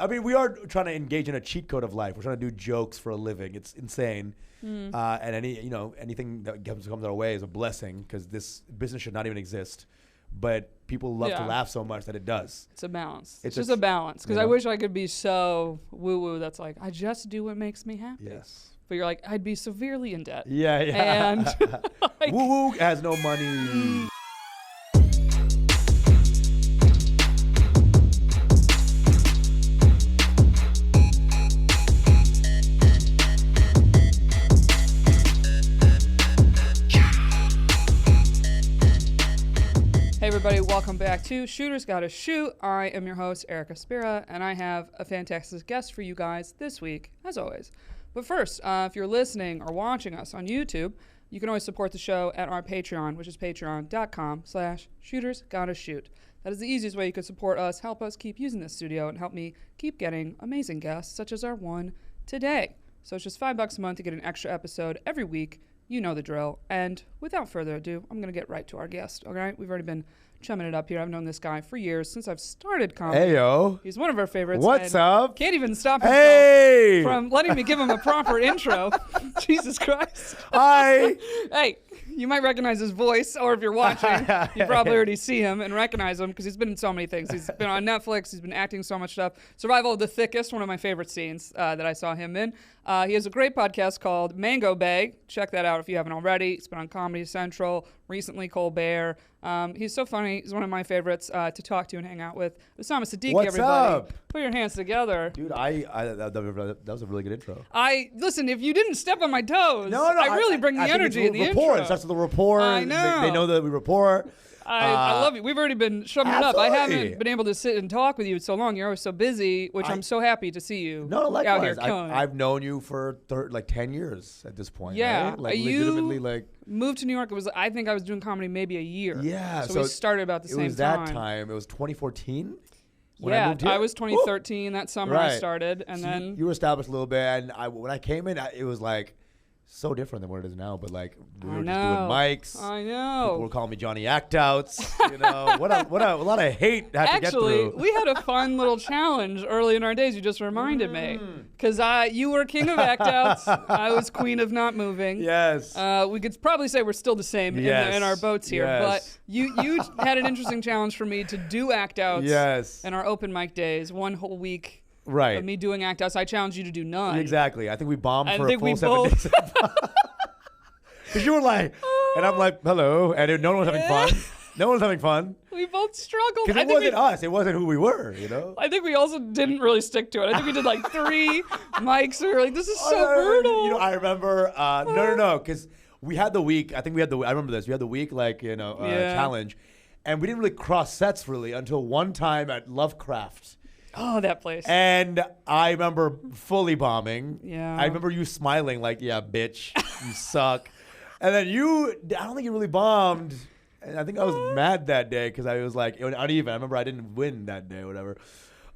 I mean, we are trying to engage in a cheat code of life. We're trying to do jokes for a living. It's insane. And anything that comes our way is a blessing because this business should not even exist. But people love to laugh so much that it does. It's a balance. It's just a balance. Because I wish I could be so woo-woo that's like, I just do what makes me happy. Yes. But you're like, I'd be severely in debt. Yeah. And like, woo-woo has no money. Hey everybody, welcome back to Shooters Gotta Shoot. I am your host, Erica Spira, and I have a fantastic guest for you guys this week, as always. But first, if you're listening or watching us on YouTube, you can always support the show at our Patreon, which is patreon.com/shootersgottashoot. That is the easiest way you could support us, help us keep using this studio, and help me keep getting amazing guests, such as our one today. So it's just $5 a month to get an extra episode every week. You know the drill. And without further ado, I'm going to get right to our guest, all right? We've already been chumming it up here. I've known this guy for years, since I've started comedy. Heyo. He's one of our favorites. What's up? Can't even stop himself from letting me give him a proper intro. Jesus Christ. Hi. Hey, you might recognize his voice, or if you're watching, you probably already see him and recognize him because he's been in so many things. He's been on Netflix. He's been acting so much stuff. Survival of the Thickest, one of my favorite scenes that I saw him in. He has a great podcast called Mango Bay. Check that out if you haven't already. He's been on Comedy Central, recently Colbert. He's so funny. He's one of my favorites to talk to and hang out with. Usama Siddiquee, What's everybody. up? Put your hands together. Dude, that was a really good intro. Listen, if you didn't step on my toes, No, I really bring the energy in the rapport. intro. It starts with the rapport. I know. They know that we rapport. I love you. We've already been shoving it up. I Absolutely. haven't been able to sit and talk with you so long. You're always so busy, which I'm so happy to see you No, likewise. out here killing. I've known you for 10 years at this point. Yeah. Right? Like You legitimately, like moved to New York. I think I was doing comedy maybe a year. yeah. So we started about the same time. It was that time. It was 2014. When Yeah, I moved here. I was 2013. That summer I Right. started, and So then you were established a little bit, and when I came in, it was like so different than what it is now. But like we were just doing mics. I People know. were calling me Johnny Act Outs. You know, what a lot of hate had to get Actually, through. we had a fun little challenge early in our days. You just reminded me, because you were king of act outs. I was queen of not moving. Yes. We could probably say we're still the same in our boats here. Yes. But you had an interesting challenge for me to do act outs Yes. in our open mic days, one whole week Right. of me doing act outs. I challenged you to do none. Exactly. I think we bombed I for think a we full 7 both- days. Because you were like, and I'm like, hello, and no one was having fun. No one was having fun. We both struggled. Because it wasn't us. It wasn't who we were, you know? I think we also didn't really stick to it. I think we did like 3 mics. We were like, this is so brutal. You know, I remember, no, because we had the week, I remember this, we had the week, challenge, and we didn't really cross sets really until one time at Lovecraft. Oh, that place. And I remember fully bombing. Yeah. I remember you smiling like, yeah, bitch, you suck. And then I don't think you really bombed. And I think I was mad that day because I was like, it was uneven. I remember I didn't win that day or whatever.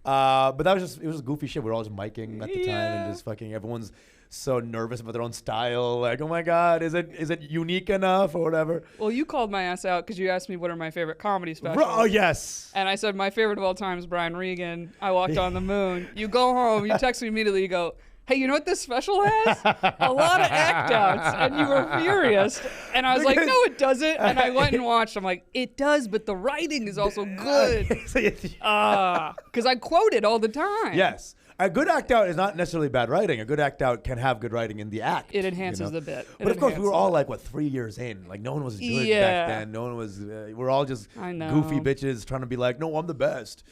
But it was just goofy shit. We were all just miking at the time and just fucking everyone's so nervous about their own style. Like, oh my God, is it unique enough or whatever? Well, you called my ass out because you asked me what are my favorite comedy specials. Oh, yes. And I said my favorite of all time is Brian Regan. I Walked on the Moon. You go home, you text me immediately, you go, hey, you know what this special has? A lot of act outs. And you were furious. And I was like, no, it doesn't. And I went and watched. I'm like, it does, but the writing is also good. Because I quote it all the time. Yes. A good act out is not necessarily bad writing. A good act out can have good writing in the act. It enhances you know? the bit. But of course, we were all like, 3 years in? Like, no one was good back then. No one was, we're all just goofy bitches trying to be like, no, I'm the best.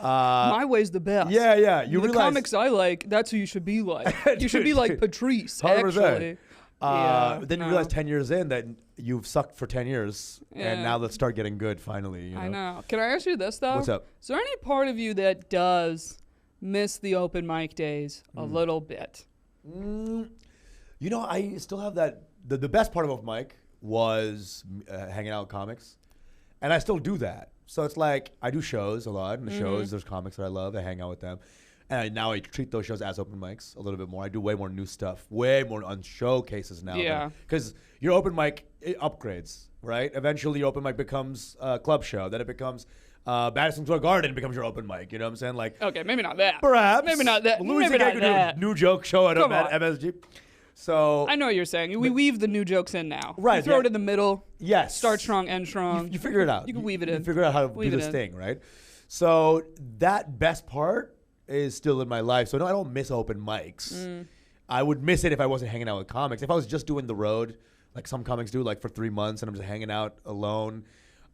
My way's the best. Yeah. The comics I like, that's who you should be like. You should be like Patrice, 100%. actually. Then you realize 10 years in that you've sucked for 10 years. And now let's start getting good finally. You know? I know. Can I ask you this, though? What's up? Is there any part of you that does miss the open mic days a little bit? You know, I still have that. The best part of open mic was hanging out with comics. And I still do that. So it's like I do shows a lot. And the shows, there's comics that I love. I hang out with them. And now I treat those shows as open mics a little bit more. I do way more new stuff, way more on showcases now. Yeah. Because your open mic, it upgrades, right? Eventually your open mic becomes a club show. Then it becomes Madison Square Garden becomes your open mic. You know what I'm saying? Like, Okay, maybe not that. perhaps. Maybe not that. Louis Maybe C.K. not could do a that. new joke show at Come on. MSG. So I know what you're saying. We weave the new jokes in now. Right, You throw yeah. it in the middle. yes, Start strong, end strong. You figure it out. You can weave it in. You figure out how to Weave do it this in. thing, right? So that best part is still in my life. So no, I don't miss open mics. I would miss it if I wasn't hanging out with comics. If I was just doing the road, like some comics do, like for 3 months, and I'm just hanging out alone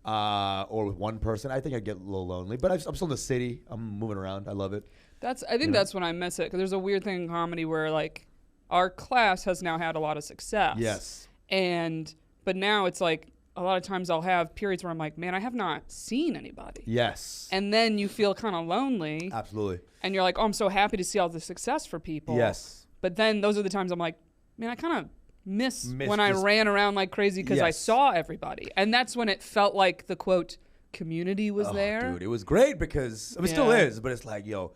or with one person, I think I'd get a little lonely. But I'm still in the city. I'm moving around. I love it. I think that's when I miss it, because there's a weird thing in comedy where like our class has now had a lot of success. Yes. But now it's like a lot of times I'll have periods where I'm like, man, I have not seen anybody. Yes. And then you feel kind of lonely. Absolutely. And you're like, oh, I'm so happy to see all the success for people. Yes. But then those are the times I'm like, man, I kind of miss when I this- ran around like crazy because I Yes. saw everybody. And that's when it felt like the quote community was there. Dude, it was great because it still Yeah. is, but it's like, yo,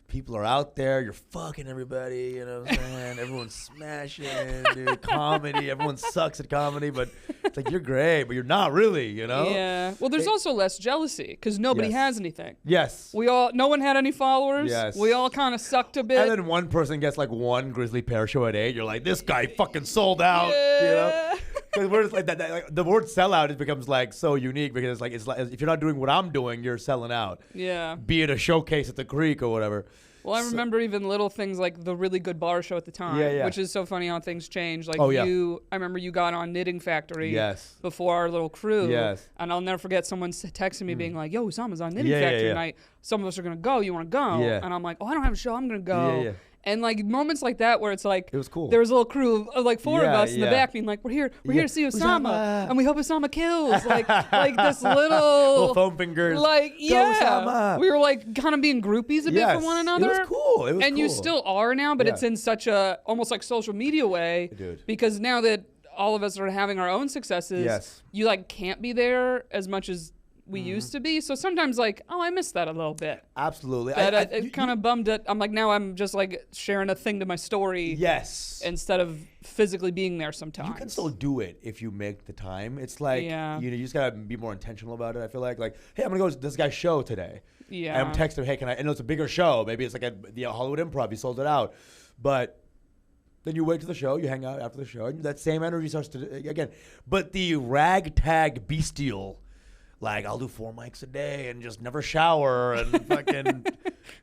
people are out there. You're fucking everybody. You know what I'm saying? Everyone's smashing, dude. Comedy. Everyone sucks at comedy, but it's like you're great, but you're not really. You know? Yeah. Well, there's also less jealousy because nobody Yes. has anything. Yes. No one had any followers. Yes. We all kind of sucked a bit. And then one person gets like one Grizzly Pear show at 8. You're like, this guy fucking sold out. You know? Yeah. Because we're just like that. Like, the word sellout it becomes like so unique because it's like if you're not doing what I'm doing, you're selling out. Yeah. Be it a showcase at the Creek or whatever. Well, I remember even little things like the really good bar show at the time, Yeah. which is so funny how things change. Like Oh, yeah. I remember you got on Knitting Factory Yes. before our little crew. Yes. And I'll never forget someone texting me being like, yo, Usama's on Knitting Yeah, yeah, Factory yeah. tonight. Some of us are going to go. You want to go? Yeah. And I'm like, oh, I don't have a show. I'm going to go. Yeah, yeah. And like moments like that where it's like It was cool. there was a little crew of like 4 of Yeah, us in the yeah. back being like, we're here to see Usama, Usama. and we hope Usama kills. Like this Little foam fingers. like Go, yeah, Usama. we were like kind of being groupies a bit Yes. for one another. It was cool. It was and cool. you still are now, but Yeah. it's in such a almost like social media way. Dude. Because now that all of us are having our own successes, Yes. you like can't be there as much as we used to be. So sometimes like, oh, I miss that a little bit. Absolutely. That you- it kind of bummed it. I'm like, now I'm just like sharing a thing to my story Yes. instead of physically being there sometimes. You can still do it if you make the time. It's like Yeah. you just gotta be more intentional about it. I feel like hey, I'm gonna go to this guy's show today. Yeah. And I'm texting him, hey, can I? And it's a bigger show. Maybe it's like at the Hollywood Improv. You sold it out, but then you wait to the show. You hang out after the show, and that same energy starts to again. But the ragtag bestial. Like, I'll do 4 mics a day and just never shower and fucking,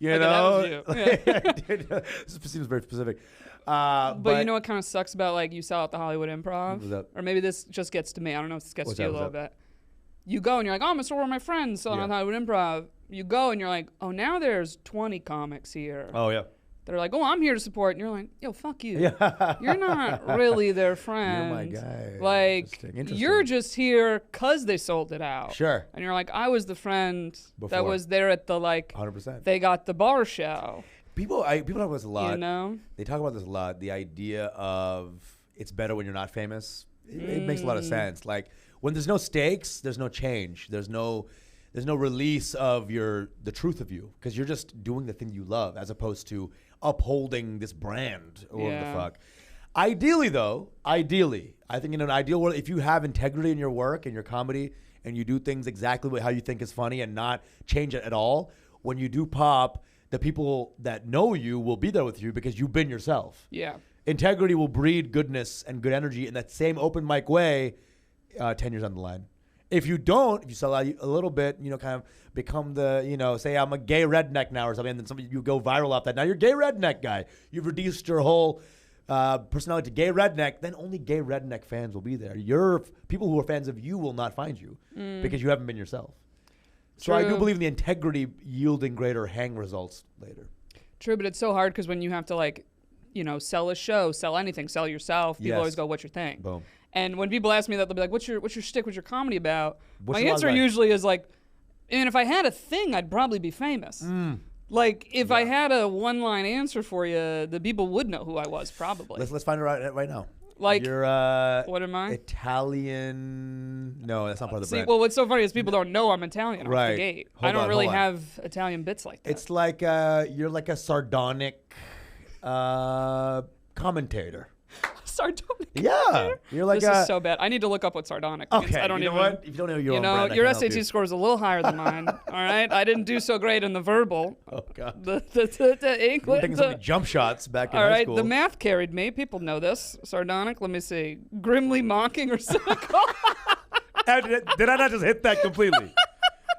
you Okay, that know. was you. Yeah. Dude, this seems very specific. But you know what kind of sucks about like you sell at the Hollywood Improv? What's up? Or maybe this just gets to me. I don't know if this gets What's to you up, a little what's bit. You go and you're like, oh, I'm going to store with my friends selling Yeah. at the Hollywood Improv. You go and you're like, oh, now there's 20 comics here. Oh, yeah. They're like, oh, I'm here to support. And you're like, yo, fuck you. Yeah. You're not really their friend. my guy. Like, Interesting. you're just here because they sold it out. Sure. And you're like, I was the friend that Before. was there at the, like, 100%. they got the bar show. People talk about this a lot. You know? They talk about this a lot. The idea of it's better when you're not famous. It makes a lot of sense. Like when there's no stakes, there's no change. There's no release of the truth of you because you're just doing the thing you love as opposed to upholding this brand or whatever Yeah. the fuck. Ideally, though, I think in an ideal world, if you have integrity in your work and your comedy and you do things exactly how you think is funny and not change it at all, when you do pop, the people that know you will be there with you because you've been yourself. Yeah. Integrity will breed goodness and good energy in that same open mic way 10 years on the line. If you don't, if you sell out a little bit, kind of become say I'm a gay redneck now or something, and then you go viral off that. Now you're a gay redneck guy. You've reduced your whole personality to gay redneck. Then only gay redneck fans will be there. People who are fans of you will not find you because you haven't been yourself. So I do True. believe in the integrity yielding greater hang results later. True, but it's so hard because when you have to sell a show, sell anything, sell yourself, people Yes. always go, "What's your thing?" Boom. And when people ask me that, they'll be like, "What's your shtick? What's your comedy about?" What's My your answer line? usually is like, "And if I had a thing, I'd probably be famous." Like if I had a one-line answer for you, the people would know who I was probably. Let's find it right now. Like, you're what am I? Italian. No, that's not part of the See, brand. well, what's so funny is people don't know I'm Italian off Right. the gate. Hold I don't on, really hold on. have Italian bits like that. It's like you're like a sardonic commentator. Sardonic. Yeah, you're like This is so bad. I need to look up what sardonic means. okay. I don't you know even. what? If you don't know your You own know, brand, I your can help SAT you. score is a little higher than mine. All right, I didn't do so great in the verbal. Oh god. The We're English. taking so many jump shots back in All high right, school. the math carried me. People know this. Sardonic. Let me see. Grimly mocking or cynical. Did I not just hit that completely?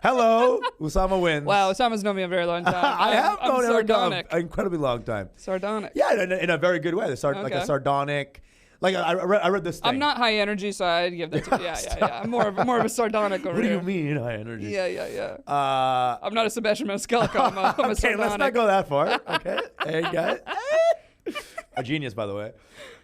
Hello, Usama wins. Wow, Osama's known me a very long time. I have I'm known him sardonic. an incredibly long time. Sardonic. Yeah, in a very good way. Like a Okay. sardonic. Like I read this thing. I'm not high energy, so I'd give that to yeah. I'm more of a sardonic over What do here. you mean high energy? Yeah. Uh, I'm not a Sebastian Maniscalco. I'm a okay, sardonic. let's not go that far. Okay, hey guys. A genius, by the way.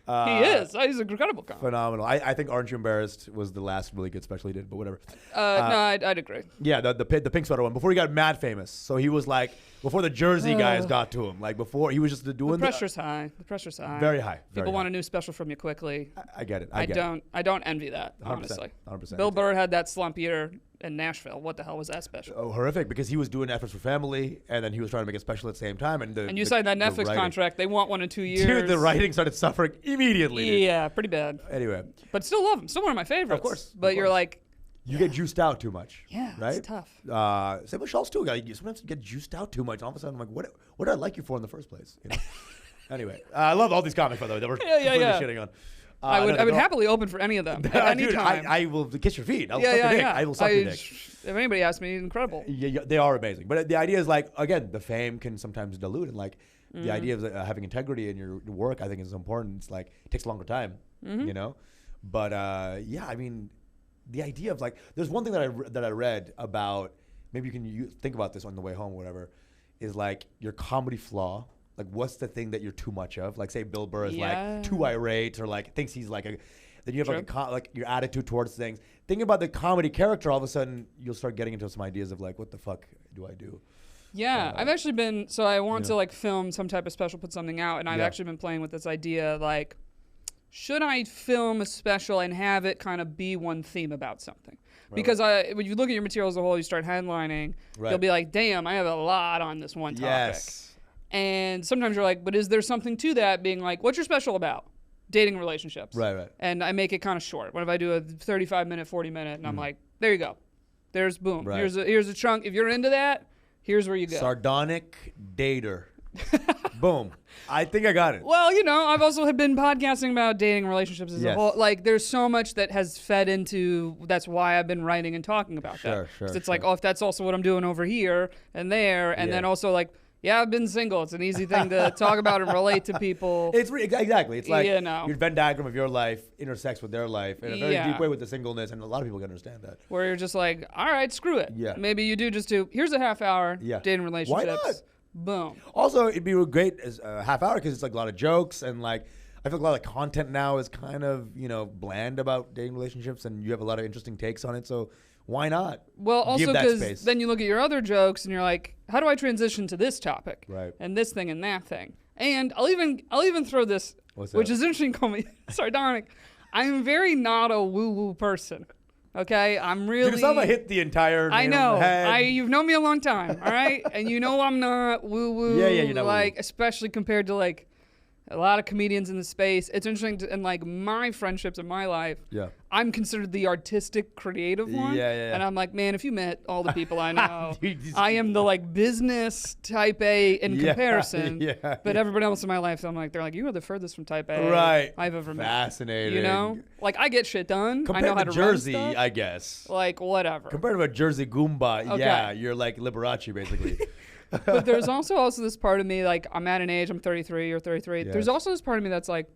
He is. He's an incredible comic. Phenomenal. I think Aren't You Embarrassed was the last really good special he did, but whatever. No, I'd agree. Yeah, the pink sweater one before he got mad famous. So he was like before the Jersey guys got to him. Like before he was just doing The pressure's high. The pressure's high. very high. People want a new special from you quickly. I get it. I don't envy that, 100%, honestly. 100%. Bill Burr had that slump year in Nashville. What the hell was that special? Oh, horrific because he was doing efforts for family and then he was trying to make it special at the same time. And You signed that Netflix writing. contract. They want one in 2 years. Dude, the writing started suffering immediately. Dude. Yeah, pretty bad. Anyway, But still love him. Still one of my favorites. Of course, But of you're course. like, you get juiced out too much. yeah, right? it's tough. Same with Schultz too. Like, you sometimes get juiced out too much. All of a sudden, I'm like, what did I like you for in the first place? You know? Anyway, I love all these comics by the way that we're completely shitting on. I would happily open for any of them at any Dude, time. I will kiss your feet. I'll suck your dick. I will suck your dick. If anybody asks me, incredible. Yeah, they are amazing. But the idea is like, again, the fame can sometimes dilute, and like the idea of having integrity in your work, I think is important. It's like it takes a longer time, you know. But yeah, I mean, the idea of like, there's one thing that I read about. Maybe you can think about this on the way home, or whatever. Is like your comedy flaw. Like, what's the thing that you're too much of? Like, say Bill Burr is like too irate, or like thinks he's like a. Then you have like your attitude towards things. Think about the comedy character. All of a sudden, you'll start getting into some ideas of like, what the fuck do I do? Yeah, I've actually been. So I want to like film some type of special, put something out, and I've actually been playing with this idea like, should I film a special and have it kind of be one theme about something? Because when you look at your material as a whole, you start headlining, you'll be like, damn, I have a lot on this one topic. Yes. And sometimes you're like, but is there something to that being like, what's your special about? Dating relationships. Right. And I make it kind of short. What if I do a 35-minute, 40-minute, and I'm like, there you go. There's boom. Right. Here's a chunk. If you're into that, here's where you go. Sardonic dater. Boom. I think I got it. Well, you know, I've also been podcasting about dating relationships as a whole. Like, there's so much that has fed into. That's why I've been writing and talking about that. Sure. 'Cause it's like, oh, if that's also what I'm doing over here and there, and then also like, yeah, I've been single. It's an easy thing to talk about and relate to people. It's exactly. It's like You know. your Venn diagram of your life intersects with their life in a very deep way with the singleness, and a lot of people can understand that. Where you're just like, all right, screw it. Yeah. Maybe you do just do. Here's a half hour. Yeah. Dating relationships. Why not? Boom. Also, it'd be great as a half hour because it's like a lot of jokes and like I feel like a lot of content now is kind of bland about dating relationships, and you have a lot of interesting takes on it. So why not? Well, also give that because space? then you look at your other jokes and you're like, how do I transition to this topic? Right. And this thing and that thing. And I'll even throw this, which is interesting. Call me sardonic. I'm very not a woo-woo person. Okay, I'm really. Dude, Usama hit the entire. I nail know. on the head. You've known me a long time, all right, and you know I'm not woo-woo. Yeah, you're not like woo-woo. especially compared to like a lot of comedians in the space. It's interesting, and like my friendships in my life. Yeah. I'm considered the artistic, creative one. Yeah. And I'm like, man, if you met all the people I know, You just- I am the like business type A in comparison. Yeah. But everybody else in my life, they're like, you are the furthest from type A Right. I've ever met. Fascinating. You know, like I get shit done. Compared I know how to to Jersey, run stuff. I guess. Like whatever. Compared to a Jersey Goomba, Okay. yeah, you're like Liberace basically. But there's also this part of me, like I'm at an age, I'm 33 or 33. Yes. There's also this part of me that's like,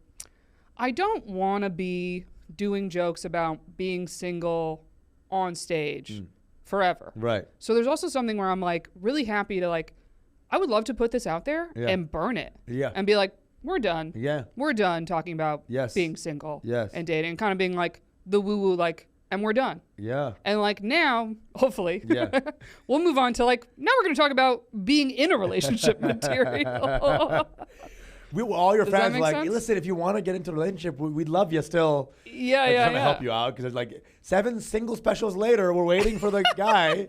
I don't want to be doing jokes about being single on stage forever. Right. So there's also something where I'm like really happy to like, I would love to put this out there and burn it. Yeah. And be like, we're done. Yeah. We're done talking about Yes. being single Yes. and dating and kind of being like the woo-woo, like, and we're done. Yeah. And like now, hopefully, Yeah. we'll move on to like, now we're going to talk about being in a relationship material. All your Does that friends make were like, sense? listen, if you want to get into a relationship, we'd love you still. Yeah, Like, yeah, trying to yeah. help you out because there's like 7 single specials later, we're waiting for the guy.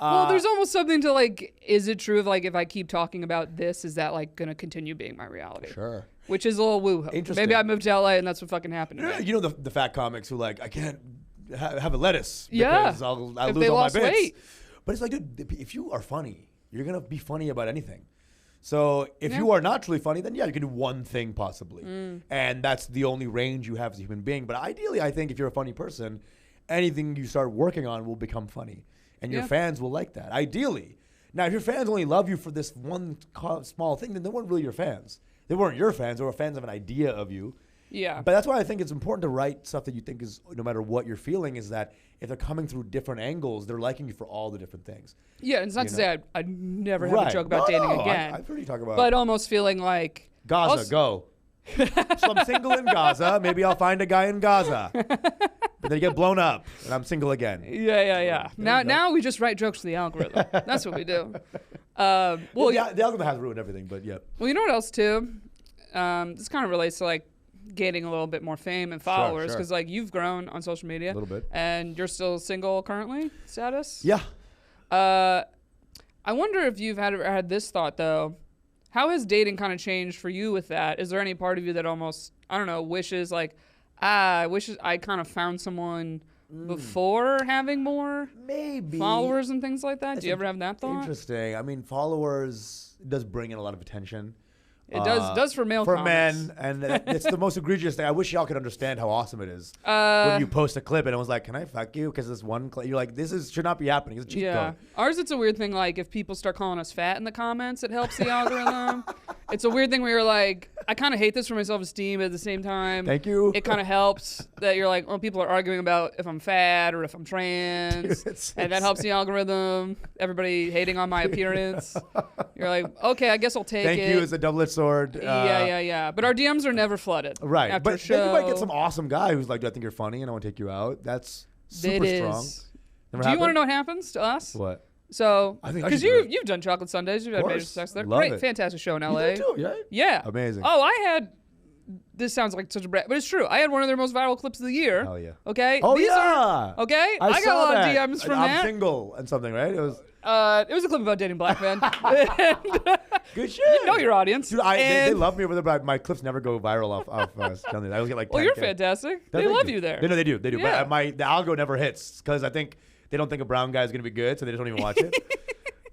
Well, there's almost something to like, is it true of like if I keep talking about this, is that like gonna continue being my reality? Sure. Which is a little woo. Interesting. Maybe I moved to LA and that's what fucking happened to me. You know the fat comics who like, I can't have a lettuce Yeah. because I'll If lose they all my lost bits. weight. But it's like, dude, if you are funny, you're gonna be funny about anything. So if Yeah. you are naturally funny, then yeah, you can do one thing possibly, Mm. and that's the only range you have as a human being. But ideally, I think if you're a funny person, anything you start working on will become funny, and your Yeah. fans will like that. Ideally, now if your fans only love you for this one small thing, then they weren't really your fans. They weren't your fans. They were fans of an idea of you. Yeah. But that's why I think it's important to write stuff that you think is, no matter what you're feeling, is that if they're coming through different angles, they're liking you for all the different things. Yeah, it's not You to know? say I'd never have a Right. joke about No, dating no, again. I've heard you talk about But almost feeling like Gaza, also- go. So I'm single in Gaza. Maybe I'll find a guy in Gaza. But then you get blown up, and I'm single again. Yeah. There you go. Now we just write jokes for the algorithm. That's what we do. Well, Well, the algorithm has ruined everything, but yeah. well, you know what else too? This kind of relates to like gaining a little bit more fame and followers sure. because like you've grown on social media A little bit. and you're still single currently. Status? Yeah. I wonder if you've had this thought though. How has dating kind of changed for you with that? Is there any part of you that almost, I don't know, wishes like, I wish I kind of found someone before having more Maybe. followers and things like that? That's Do you ever have that thought? Interesting. I mean, followers does bring in a lot of attention. It does for male For comics. men, and it's the most egregious thing. I wish y'all could understand how awesome it is when you post a clip and it was like, "Can I fuck you?" Because this one clip, you're like, should not be happening. It's a cheat Yeah. code. Ours, it's a weird thing. Like, if people start calling us fat in the comments, it helps the algorithm. It's a weird thing where you're like, I kind of hate this for my self-esteem, but at the same time, Thank you. it kind of helps that you're like, well, people are arguing about if I'm fat or if I'm trans, Dude, and that helps the algorithm. Everybody hating on my appearance. You're like, okay, I guess I'll take Thank it. you. It's a double-edged sword. Yeah. But our DMs are never flooded. Right. After But a show. then you might get some awesome guy who's like, "I think you're funny, and I want to take you out." That's super It strong. is. Never Do you want to happened? know what happens to us? What? So, I think I because should do it. you've done Chocolate Sundays, you've had Major course. Sex there. Love Great, it. fantastic show in You LA. did too, right? Yeah. Amazing. Oh, I had. This sounds like such a brag, but it's true. I had one of their most viral clips of the year. Hell yeah. Okay. Oh These yeah. Are, okay. I got a saw lot that. of DMs from I'm that. single and something, right? It was It was a clip about dating black men. good shit. You know your audience. Dude, they And- love me over there, but my clips never go viral off us. I always get like. Well, you're 10K. fantastic. No, They thank love you there. No, they do. Yeah. But the algo never hits because I think they don't think a brown guy is gonna be good, so they just don't even watch it.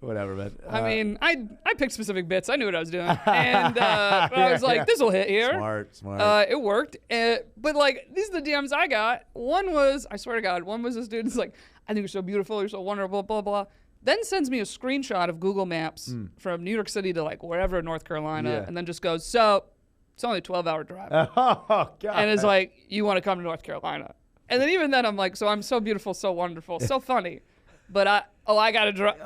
Whatever, man. I mean, I picked specific bits. I knew what I was doing, and I was like, yeah. "This will hit here." Smart. It worked. But like, these are the DMs I got. One was, I swear to God, one was this dude who's like, "I think you're so beautiful. You're so wonderful." Blah blah. Then sends me a screenshot of Google Maps from New York City to like wherever in North Carolina, Yeah. and then just goes, "So, it's only a 12-hour drive," Oh God. and it's like, "You want to come to North Carolina?" And then even then, I'm like, "So I'm so beautiful, so wonderful, so funny." But I gotta drive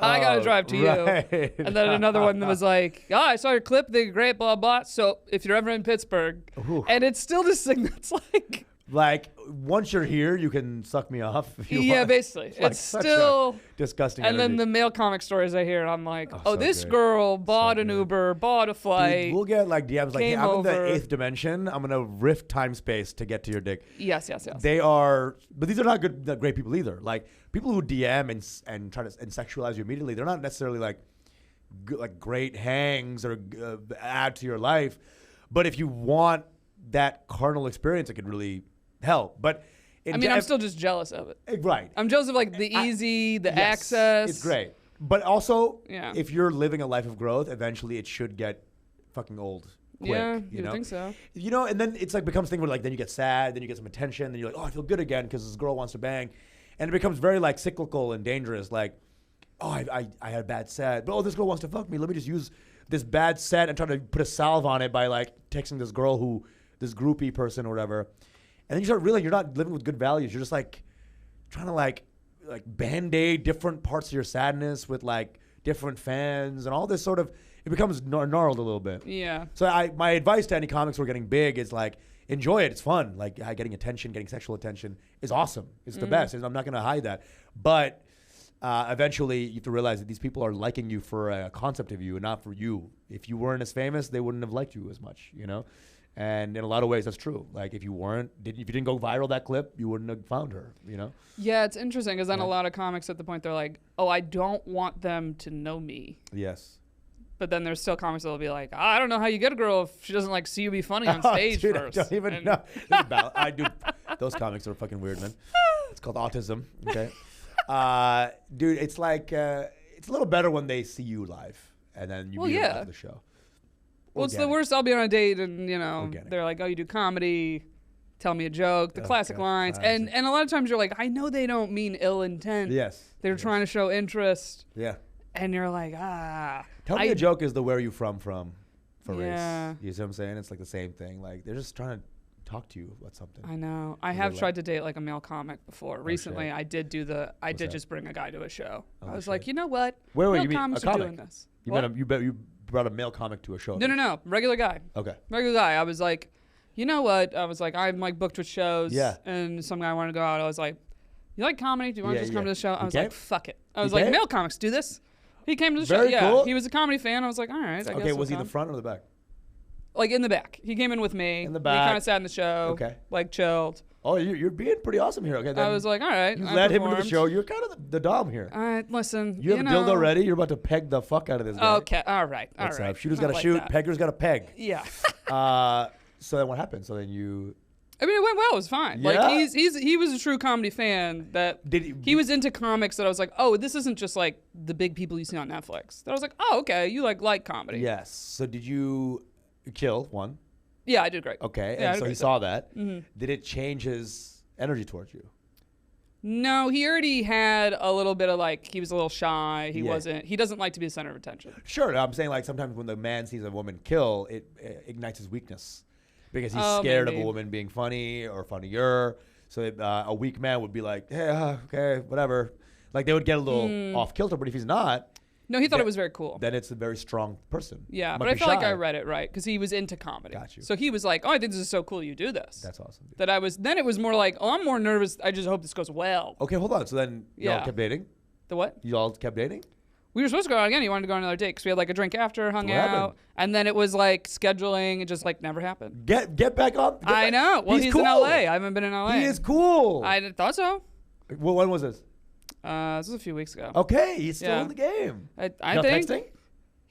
to right. you. And then another one that was like, "Oh, I saw your clip, they're great, blah blah. So if you're ever in Pittsburgh," Ooh. and it's still this thing that's like, Like once you're here, you can suck me off. If you yeah, want. basically, like it's such a still. disgusting. And then energy. the male comic stories I hear, and I'm like, oh, so this great. girl bought an good. Uber, bought a flight. Dude, we'll get like DMs like, "Hey, came I'm in the over." 8th dimension. I'm gonna rift time space to get to your dick." Yes. They are, but these are not great people either. Like people who DM and try to sexualize you immediately, they're not necessarily like great hangs or add to your life. But if you want that carnal experience, it could really help. But I mean, I'm still just jealous of it. right. I'm jealous of like the easy, the Yes, access. It's great. But also, Yeah. if you're living a life of growth, eventually it should get fucking old. Quick, Yeah, you you know? think so? You know, and then it's like becomes a thing where like then you get sad, then you get some attention, then you're like, "Oh, I feel good again because this girl wants to bang," and it becomes very like cyclical and dangerous. Like, "Oh, I had a bad set, but this girl wants to fuck me. Let me just use this bad set and try to put a salve on it by like texting this girl this groupie person or whatever," and then you start realizing you're not living with good values. You're just like trying to like band-aid different parts of your sadness with like different fans and all this sort of. It becomes gnarled a little bit. Yeah. So my advice to any comics who are getting big is like, enjoy it. It's fun. Like getting attention, getting sexual attention is awesome. It's the best. And I'm not going to hide that. But eventually you have to realize that these people are liking you for a concept of you and not for you. If you weren't as famous, they wouldn't have liked you as much, you know? And in a lot of ways, that's true. Like, if you didn't go viral that clip, you wouldn't have found her, you know? Yeah, it's interesting because then a lot of comics at the point, they're like, oh, I don't want them to know me. Yes. But then there's still comics that'll be like, I don't know how you get a girl if she doesn't like see you be funny on stage Dude, first. I don't even know. I do. Those comics are fucking weird, man. It's called autism. Okay, dude, it's like it's a little better when they see you live and then you be on the show. Well, it's the worst. I'll be on a date and they're like, oh, you do comedy. Tell me a joke. The classic lines. And a lot of times you're like, I know they don't mean ill intent. Yes. They're trying to show interest. Yeah. And you're like, Tell me a joke is the where you from for race. Yeah. You see what I'm saying? It's like the same thing. Like, they're just trying to talk to you about something. I know. I have tried to date like a male comic before. Recently, I did just bring a guy to a show. I was like, you know what? Wait, male you mean comics a comic? are doing this. You brought a male comic to a show. No. Regular guy. Okay. Regular guy. I was like, you know what? I was like, I'm like booked with shows. Yeah. And some guy wanted to go out. I was like, you like comedy? Do you want to just come to the show? I was came? like, fuck it. I was like, male comics do this. He came to the show. Very cool. He was a comedy fan. I was like, all right. I guess Okay, was he the front or the back? Like in the back. He came in with me. In the back. We kind of sat in the show. Okay. Like chilled. Oh, you're being pretty awesome here. Okay. Then I was like, all right. you led him into the show. You're kind of the dom here. All right, listen. You have a dildo ready. You're about to peg the fuck out of this guy. Okay. All right. All What's right. up? Shooter's Not got to like shoot. that. Pegger's got to peg. Yeah. So then what happened? So then you. I mean, it went well. It was fine. Yeah? Like he was a true comedy fan. That he was into comics. That I was like, oh, this isn't just like the big people you see on Netflix. That I was like, oh, okay, you like comedy. Yes. So did you kill one? Yeah, I did great. Okay. Yeah, And so he saw that. Mm-hmm. Did it change his energy towards you? No, he already had a little bit of like, he was a little shy. He doesn't like to be the center of attention. Sure. I'm saying like sometimes when the man sees a woman kill, it ignites his weakness. Because he's scared of a woman being funny or funnier. So a weak man would be like, hey, okay, whatever. Like they would get a little off kilter. But if he's not. No, he thought it was very cool. Then it's a very strong person. Yeah, but I felt like I read it right because he was into comedy. Got you. So he was like, oh, I think this is so cool you do this. That's awesome. Dude. Then it was more like, oh, I'm more nervous. I just hope this goes well. Okay, hold on. So then y'all kept dating? The what? You all kept dating? We were supposed to go out again. He wanted to go on another date because we had like a drink after, hung out, and then it was like scheduling. It just like never happened. Get back up. I know. Well, he's cool. in LA. I haven't been in LA. He is cool. I thought so. Well, when was this? This was a few weeks ago. Okay, he's still in the game. I think texting?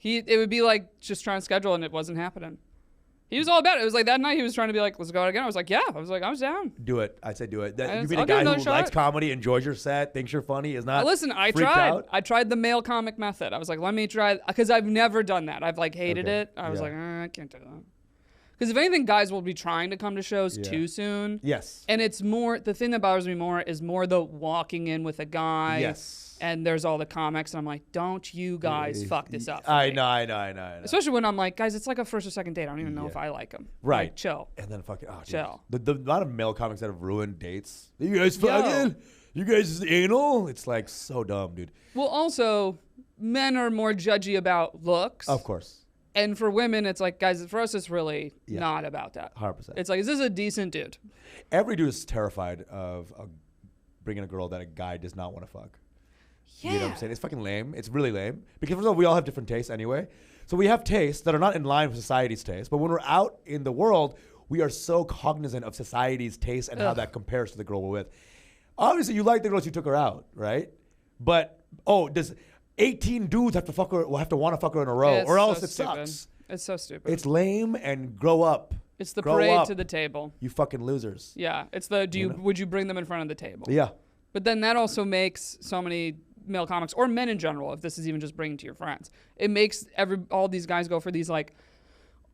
It would be like just trying to schedule and it wasn't happening. He was all about it. It was like that night he was trying to be like, let's go out again. I was like, yeah. I was down. Do it. I said do it. You I'll mean a give it guy another who shot. likes comedy, enjoys your set, thinks you're funny, is not Listen, I freaked tried. out? I tried the male comic method. I was like, let me try, because I've never done that. I've like hated it. I was like, I can't do that. Because if anything, guys will be trying to come to shows too soon. Yes. And it's more, the thing that bothers me more is more the walking in with a guy. Yes. And there's all the comics, and I'm like, don't you guys fuck this up. I know. Especially when I'm like, guys, it's like a first or second date. I don't even know if I like him. Right. Like, chill. And then fucking, chill. The amount of male comics that have ruined dates. You guys fucking? You guys is anal? It's like so dumb, dude. Well, also, men are more judgy about looks. Of course. And for women, it's like, guys, for us, it's really not about that. 100%. It's like, is this a decent dude? Every dude is terrified of bringing a girl that a guy does not want to fuck. Yeah. You know what I'm saying? It's fucking lame. It's really lame. Because first of all, we all have different tastes anyway. So we have tastes that are not in line with society's taste. But when we're out in the world, we are so cognizant of society's taste and how that compares to the girl we're with. Obviously, you like the girls you took her out, right? But, does 18 dudes have to fuck her, will have to want to fuck her in a row, or else it sucks. It's so stupid. It's lame and grow up. It's the parade to the table. You fucking losers. Yeah. It's the, would you bring them in front of the table? Yeah. But then that also makes so many male comics, or men in general, if this is even just bringing to your friends, it makes all these guys go for these like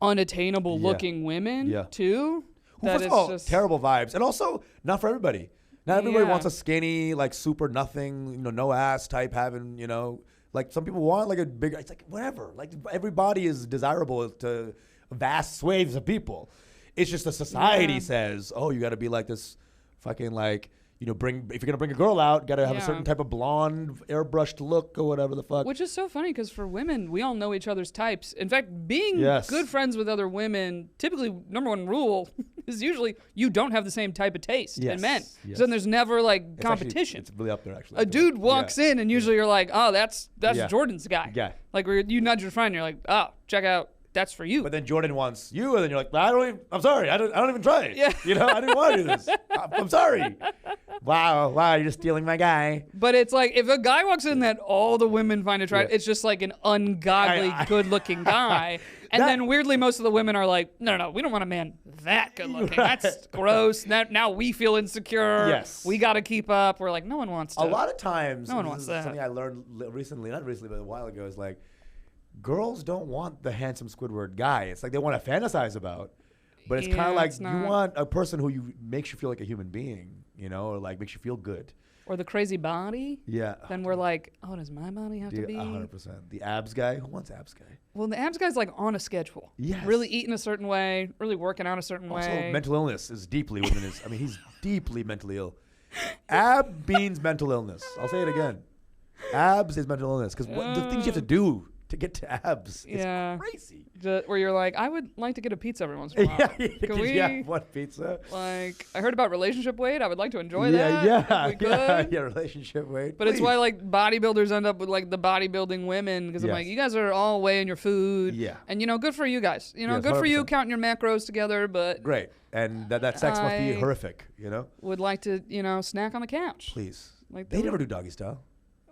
unattainable looking women too. Well, first of all, terrible vibes, and also not for everybody. Not everybody wants a skinny, like super nothing, no ass type having, like some people want like a big. It's like whatever. Like every body is desirable to vast swathes of people. It's just the society says, oh, you got to be like this, fucking like. If you're gonna bring a girl out, gotta have a certain type of blonde, airbrushed look or whatever the fuck. Which is so funny because for women, we all know each other's types. In fact, being good friends with other women, typically number one rule Because usually you don't have the same type of taste in men. Yes. So then there's never like It's competition. Actually, it's really up there, actually. A dude walks in and usually you're like, oh, that's Jordan's guy. Yeah. Like you nudge your friend, and you're like, oh, check out, that's for you. But then Jordan wants you, and then you're like, I'm sorry, I don't even try it. Yeah. You know, I didn't want to do this. I'm sorry. Wow, you're just stealing my guy. But it's like, if a guy walks in that all the women find attractive, it's just like an ungodly good-looking guy. And then weirdly, most of the women are like, no, we don't want a man that good-looking. That's gross. Now we feel insecure. Yes. We got to keep up. We're like, no one wants to. A lot of times, no one wants that. Something I learned recently, not recently, but a while ago, is like, girls don't want the handsome Squidward guy. It's like they want to fantasize about. But it's kind of like you want a person who makes you feel like a human being, you know, or like makes you feel good. Or the crazy body. Yeah. Then we're like, oh, does my body have to be? 100%. The abs guy. Who wants abs guy? Well, the abs guy's like on a schedule. Yes. Really eating a certain way, really working out a certain way. Also, mental illness is deeply within his. I mean, he's deeply mentally ill. Ab means mental illness. I'll say it again. Abs is mental illness because the things you have to do to get to abs is crazy. Where you're like, I would like to get a pizza every once in a while. Can we have one pizza? Like, I heard about relationship weight. I would like to enjoy that. Yeah, relationship weight. But it's why like bodybuilders end up with like the bodybuilding women because I'm like, you guys are all weighing your food. Yeah. And good for you guys. Good for you counting your macros together. But great. And that sex must be horrific. Would like to snack on the couch. Please. Like they never do doggy style.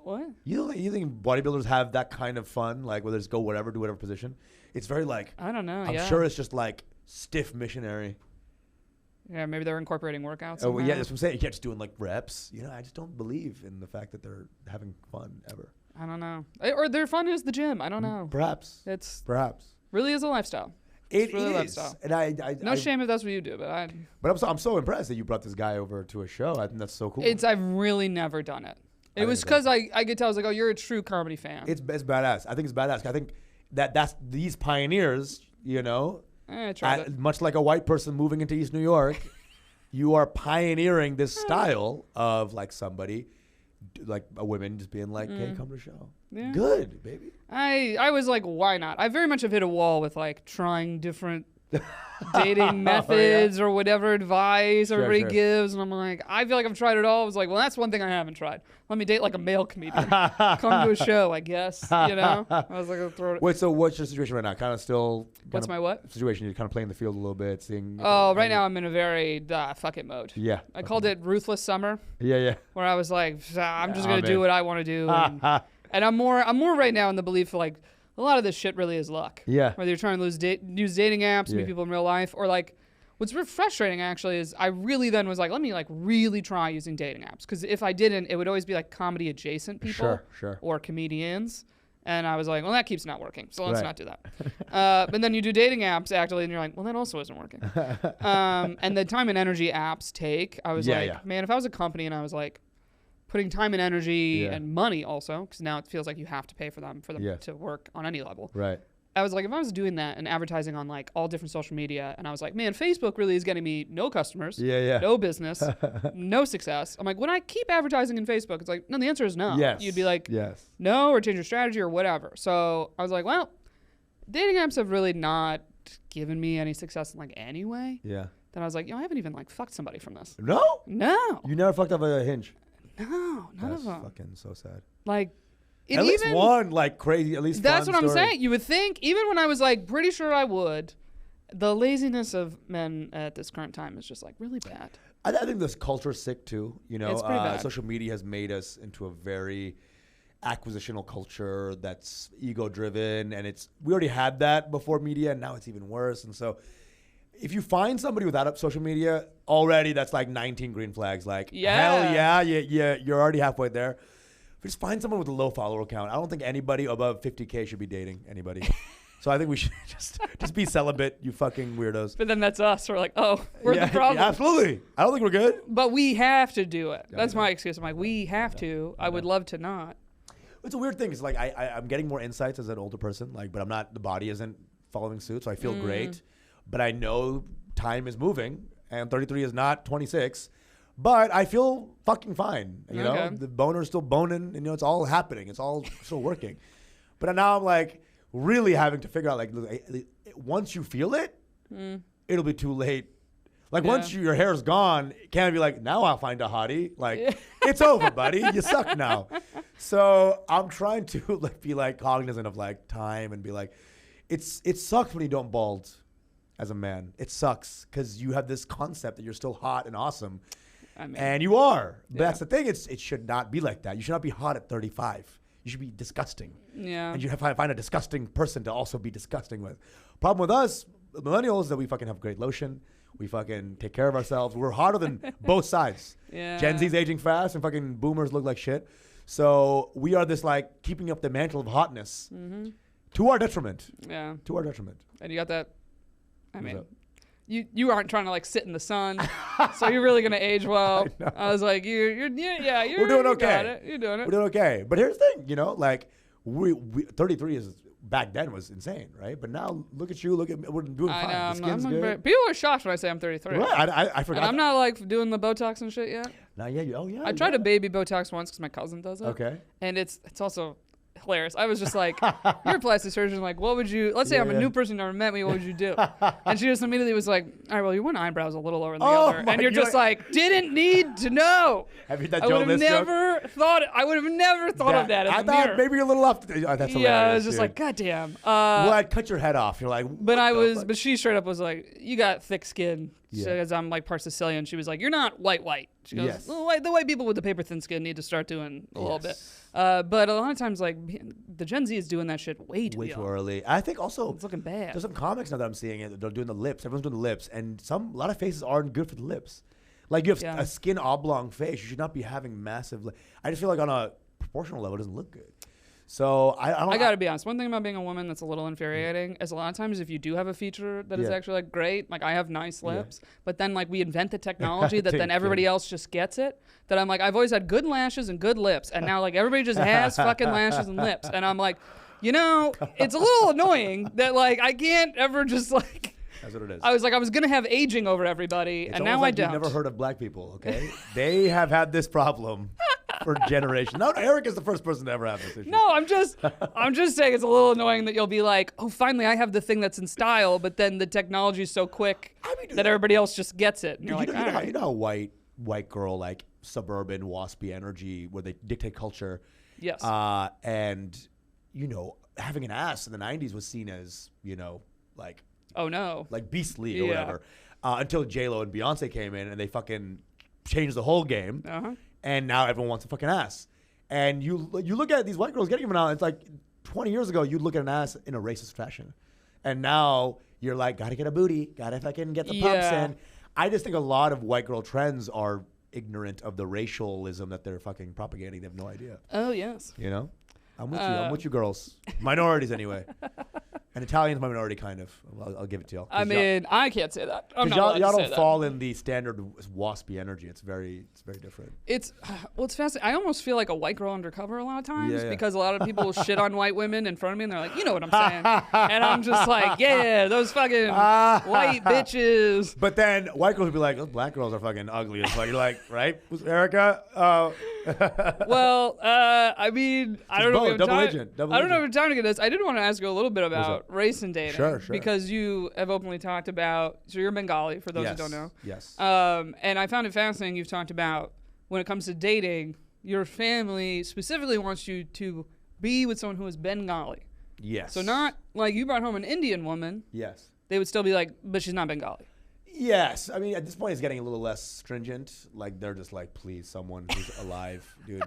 What? You think bodybuilders have that kind of fun, like where they just go whatever, do whatever position? It's very like, I don't know. I'm sure it's just like stiff missionary. Yeah, maybe they're incorporating workouts. Oh, yeah, that's what I'm saying. You're just doing like reps. I just don't believe in the fact that they're having fun ever. I don't know. Or their fun is the gym. I don't know. Perhaps. Perhaps. Really is a lifestyle. It's really is. A lifestyle. And no shame if that's what you do, but I'm so impressed that you brought this guy over to a show. I think that's so cool. I've really never done it. It was because I could tell. I was like, oh, you're a true comedy fan. It's badass. I think it's badass. I think that's these pioneers, much like a white person moving into East New York, you are pioneering this style of like somebody, like a woman just being like, hey, come to the show. Yeah. Good, baby. I was like, why not? I very much have hit a wall with like trying different dating methods or whatever advice everybody gives, and I'm like, I feel like I've tried it all. I was like, well, that's one thing I haven't tried. Let me date like a male comedian. Come to a show, I guess. I was like, I'll throw it. Wait, so what's your situation right now? Kind of still. What's my what situation? You're kind of playing the field a little bit, seeing. Oh, right now I'm in a very fuck it mode. Yeah. I called it ruthless summer. Yeah. Where I was like, I'm just gonna do what I want to do, and I'm more right now in the belief like. A lot of this shit really is luck. Yeah. Whether you're trying to use dating apps, meet people in real life, or like, what's frustrating actually is I really then was like, let me like really try using dating apps. Because if I didn't, it would always be like comedy adjacent people. Sure. Or comedians. And I was like, well, that keeps not working. So let's not do that. But then you do dating apps actually, and you're like, well, that also isn't working. And the time and energy apps take, I was man, if I was a company and I was like, putting time and energy and money also, because now it feels like you have to pay for them to work on any level. Right. I was like, if I was doing that and advertising on like all different social media, and I was like, man, Facebook really is getting me no customers, no business, no success. I'm like, when I keep advertising in Facebook, it's like, no, the answer is no. Yes. You'd be like, no, or change your strategy or whatever. So I was like, well, dating apps have really not given me any success in like any way. Yeah. Then I was like, I haven't even like fucked somebody from this. No? You never fucked up a Hinge? No, none of them. That's fucking so sad. Like, at least one, like crazy, at least that's fun what story. I'm saying. You would think, even when I was like pretty sure I would, the laziness of men at this current time is just like really bad. I think this culture's sick too. It's pretty bad. Social media has made us into a very acquisitional culture that's ego driven, and we already had that before media, and now it's even worse. And so, if you find somebody without social media, already that's like 19 green flags. Like, hell yeah, you're already halfway there. But just find someone with a low follower count. I don't think anybody above 50K should be dating anybody. So I think we should just be celibate, you fucking weirdos. But then that's us. We're like, oh, we're the problem. Yeah, absolutely. I don't think we're good. But we have to do it. That's my excuse. I'm like, we have to. I would love to not. It's a weird thing. It's like I'm getting more insights as an older person, like, but I'm not. The body isn't following suit, so I feel great. But I know time is moving, and 33 is not 26. But I feel fucking fine. You know, the boner's still boning, and it's all happening. It's all still working. But now I'm like really having to figure out, like, once you feel it, it'll be too late. Like once your hair's gone, it can't be like, now I'll find a hottie. Like it's over, buddy. You suck now. So I'm trying to like be like cognizant of like time and be like, it sucks when you don't bald as a man. It sucks because you have this concept that you're still hot and awesome. I mean, and you are. But that's the thing. It should not be like that. You should not be hot at 35. You should be disgusting. Yeah. And you have to find a disgusting person to also be disgusting with. Problem with us, millennials, is that we fucking have great lotion. We fucking take care of ourselves. We're hotter than both sides. Yeah. Gen Z's aging fast and fucking boomers look like shit. So we are this like keeping up the mantle of hotness to our detriment. Yeah. To our detriment. And you got that. I mean, you aren't trying to like sit in the sun, so you're really gonna age well. I was like, we're doing okay. You're doing it. We're doing okay. But here's the thing, you know, like we 33 is back then was insane, right? But now look at you, we're doing fine. I know. The skin's good. People are shocked when I say I'm 33. Right, I forgot. And I'm not like doing the Botox and shit yet. Not yet. Oh yeah. I tried a baby Botox once because my cousin does it. Okay. And it's also hilarious. I was just like, you're a plastic surgeon. Like, what would you, let's say I'm a new person who never met me, what would you do? And she just immediately was like, all right, well, your one eyebrow's a little lower than the other. And you're just like, didn't need to know. Have you done I would have never thought of that as a mirror. Maybe you're a little off. That's hilarious. Yeah, I was just like, God damn. Well, I'd cut your head off. You're like, but she straight up was like, you got thick skin. Because I'm like part Sicilian. She was like, you're not white. She goes, the white people with the paper thin skin need to start doing a little bit. But a lot of times, like, the Gen Z is doing that shit way too early. I think also it's looking bad. There's some comics now that I'm seeing it. They're doing the lips. Everyone's doing the lips, and a lot of faces aren't good for the lips. Like you have a skin oblong face, you should not be having massive. I just feel like on a proportional level, it doesn't look good. So I got to be honest. One thing about being a woman that's a little infuriating is a lot of times if you do have a feature that is actually like great, like I have nice lips, but then like we invent the technology that then everybody else just gets it. That I'm like, I've always had good lashes and good lips, and now like everybody just has fucking lashes and lips, and I'm like, you know, it's a little annoying that like I can't ever just like. That's what it is. I was like, I was gonna have aging over everybody, and now I don't. You've never heard of black people, okay? They have had this problem for generations. No, Eric is the first person to ever have this issue. No, I'm just saying it's a little annoying that you'll be like, oh, finally I have the thing that's in style, but then the technology is so quick that everybody else just gets it. And you're like, all right. You know how white girl, like suburban waspy energy where they dictate culture. Yes. And, you know, having an ass in the 90s was seen as, you know, like, oh no, like beastly or whatever, until J-Lo and Beyonce came in and they fucking changed the whole game, and now everyone wants a fucking ass. And you look at these white girls getting them out. It's like 20 years ago you'd look at an ass in a racist fashion, and now you're like, gotta get a booty, gotta fucking get the pumps in. I just think a lot of white girl trends are ignorant of the racialism that they're fucking propagating. They have no idea. Oh yes. You know, I'm with you. I'm with you, girls. Minorities anyway. And Italian's my minority, kind of. I'll give it to y'all. I mean, I can't say that. I'm not allowed to y'all say don't fall in the standard waspy energy. It's very different. It's fascinating. I almost feel like a white girl undercover a lot of times because a lot of people shit on white women in front of me, and they're like, you know what I'm saying, and I'm just like, yeah, those fucking white bitches. But then white girls will be like, those black girls are fucking ugly as fuck. You're like, right, Erica? Well, I mean, I don't know. I don't know if time to get this. I did want to ask you a little bit about race and dating. Sure. Because you have openly talked about, so you're Bengali, for those who don't know. Yes. And I found it fascinating you've talked about when it comes to dating, your family specifically wants you to be with someone who is Bengali. Yes. So not like you brought home an Indian woman. Yes. They would still be like, but she's not Bengali. Yes. I mean, at this point, it's getting a little less stringent. Like, they're just like, please, someone who's alive, dude.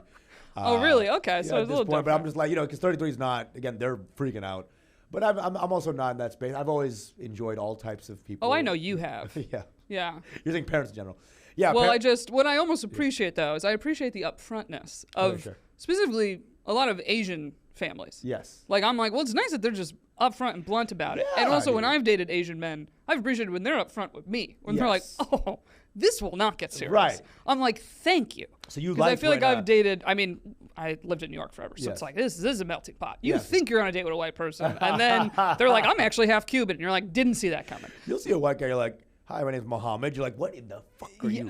Oh, really? Okay. So at it's a this little point, different. but I'm just like, you know, because 33 is not, again, they're freaking out. But I'm also not in that space. I've always enjoyed all types of people. Oh, I know you have. Yeah. Yeah. You're saying parents in general. Yeah. Well, what I almost appreciate, though, is I appreciate the upfrontness of specifically a lot of Asian families. Yes. Like, I'm like, well, it's nice that they're just upfront and blunt about it. And also, when I've dated Asian men, I've appreciated when they're upfront with me. When they're like, oh, this will not get serious. Right. I'm like, thank you. So you like I feel like I've dated, I mean, I lived in New York forever, so it's like, this is a melting pot. You think you're on a date with a white person, and then they're like, I'm actually half Cuban. And you're like, didn't see that coming. You'll see a white guy, you're like, hi, my name's Mohammed. You're like, what in the fuck are you?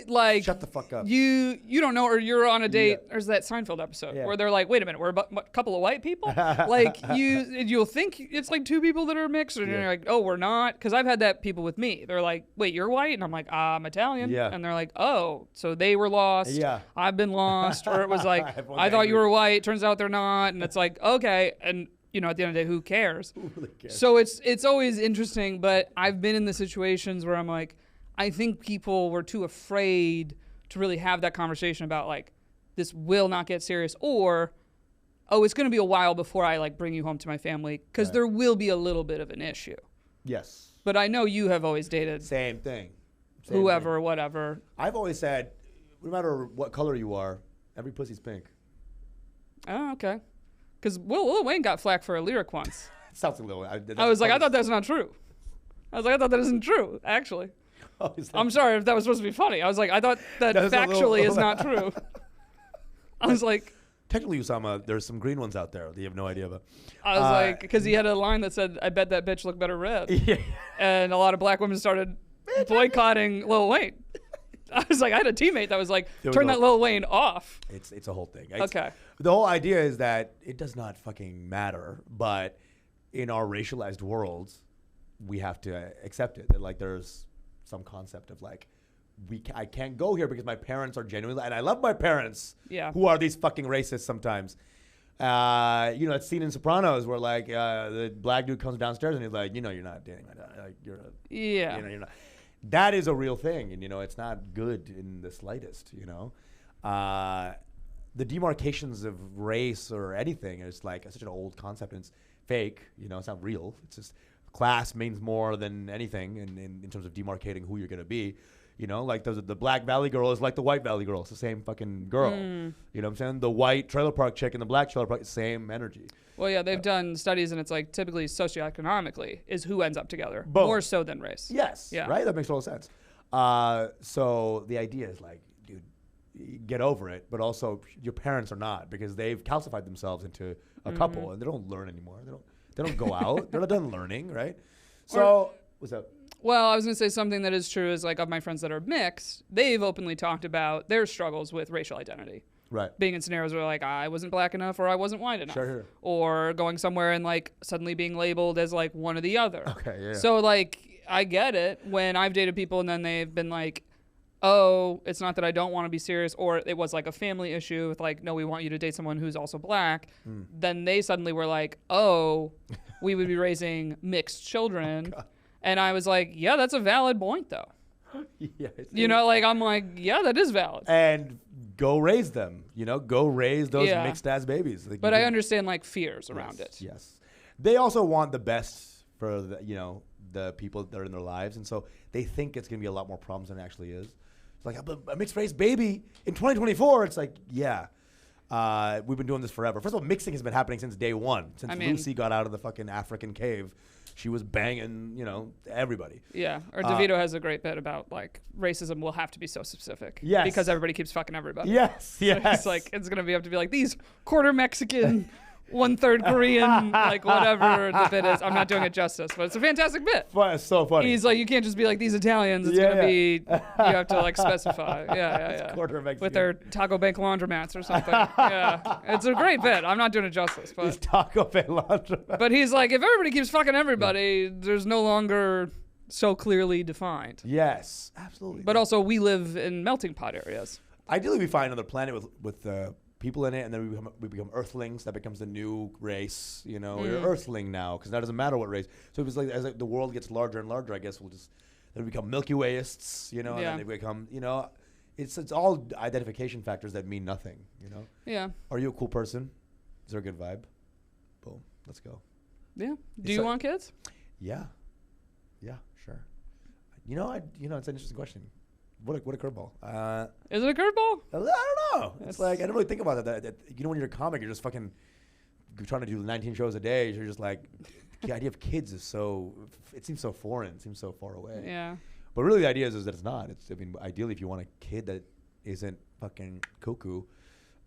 Like, shut the fuck up. You don't know, or you're on a date. There's that Seinfeld episode where they're like, wait a minute, we're a couple of white people. Like you'll think it's like two people that are mixed, and you're like, oh, we're not. Because I've had that people with me. They're like, wait, you're white, and I'm like, I'm Italian. Yeah. And they're like, oh, so they were lost. Yeah. I've been lost, or it was like, I thought you were white. Turns out they're not, and it's like, okay, and. At the end of the day, who cares? Who really cares? So it's always interesting, but I've been in the situations where I'm like, I think people were too afraid to really have that conversation about like, this will not get serious, or, oh, it's going to be a while before I like bring you home to my family, because there will be a little bit of an issue. Yes. But I know you have always dated Same thing. Whoever, whatever. I've always said, no matter what color you are, every pussy's pink. Oh, okay. Because Lil Wayne got flack for a lyric once. Sounds a little. I was like, I thought that's not true. I thought that isn't true, actually. Oh, I'm sorry if that was supposed to be funny. I was like, I thought that factually is not true. I was like... Technically, Usama, there's some green ones out there that you have no idea about. I was like, because he had a line that said, I bet that bitch looked better red. Yeah. And a lot of black women started boycotting Lil Wayne. I was like, I had a teammate that was like, turn that Lil Wayne off. It's a whole thing. Okay. The whole idea is that it does not fucking matter, but in our racialized worlds, we have to accept it. That like there's some concept of like, I can't go here because my parents are genuinely, and I love my parents, who are these fucking racists sometimes. That scene in Sopranos where like the black dude comes downstairs and he's like, you're not dating my daughter. Like you're not. That is a real thing, and it's not good in the slightest. The demarcations of race or anything is like such an old concept, and it's fake. It's not real. It's just class means more than anything in terms of demarcating who you're gonna be. Like the Black Valley girl is like the White Valley girl. It's the same fucking girl. You know what I'm saying? The white trailer park chick and the black trailer park, same energy. Well, yeah, they've done studies, and it's like typically socioeconomically is who ends up together, Both. More so than race. Yes, yeah. Right? That makes total sense. So the idea is like, dude, get over it, but also your parents are not, because they've calcified themselves into a couple, and they don't learn anymore. They don't go out. They're not done learning, right? So, what's up? Well, I was going to say something that is true is like of my friends that are mixed, they've openly talked about their struggles with racial identity. Right. Being in scenarios where like I wasn't black enough or I wasn't white enough. Sure. Or going somewhere and like suddenly being labeled as like one or the other. Okay, yeah. So like I get it when I've dated people and then they've been like, oh, it's not that I don't want to be serious, or it was like a family issue with like, no, we want you to date someone who's also black. Then they suddenly were like, oh, we would be raising mixed children. Oh, and I was like, yeah, that's a valid point though. Like I'm like, yeah, that is valid. And go raise them, go raise those mixed ass babies. Like, but I understand like fears around it. Yes. They also want the best for the people that are in their lives. And so they think it's going to be a lot more problems than it actually is. It's like a mixed race baby in 2024. It's like, yeah, we've been doing this forever. First of all, mixing has been happening since day one. Since Lucy got out of the fucking African cave, she was banging, everybody. Yeah. Or DeVito has a great bit about like racism will have to be so specific. Yes. Because everybody keeps fucking everybody. Yes. So it's like, it's going to be have to be like these quarter Mexican, 1/3 Korean, like whatever the bit is. I'm not doing it justice, but it's a fantastic bit. It's so funny. He's like, you can't just be like these Italians. It's going to be, you have to like specify. Yeah. Quarter Mexican. With their Taco Bank laundromats or something. Yeah. It's a great bit. I'm not doing it justice. But these Taco Bank laundromats. But he's like, if everybody keeps fucking everybody, there's no longer so clearly defined. Yes, absolutely. But also, we live in melting pot areas. Ideally, we find another planet with people in it, and then we become Earthlings. That becomes the new race. We're Earthling now, because that doesn't matter what race. So it was like as the world gets larger and larger, I guess then we become Milky Wayists. And then they become it's all identification factors that mean nothing. Yeah. Are you a cool person? Is there a good vibe? Boom. Let's go. Yeah. Do you want kids? Yeah. Yeah. Sure. It's an interesting question. What a curveball. Is it a curveball? I don't know. It's like, I don't really think about that. When you're a comic, you're just fucking trying to do 19 shows a day. You're just like, the idea of kids is it seems so foreign. It seems so far away. Yeah. But really the idea is that it's not. Ideally, if you want a kid that isn't fucking cuckoo.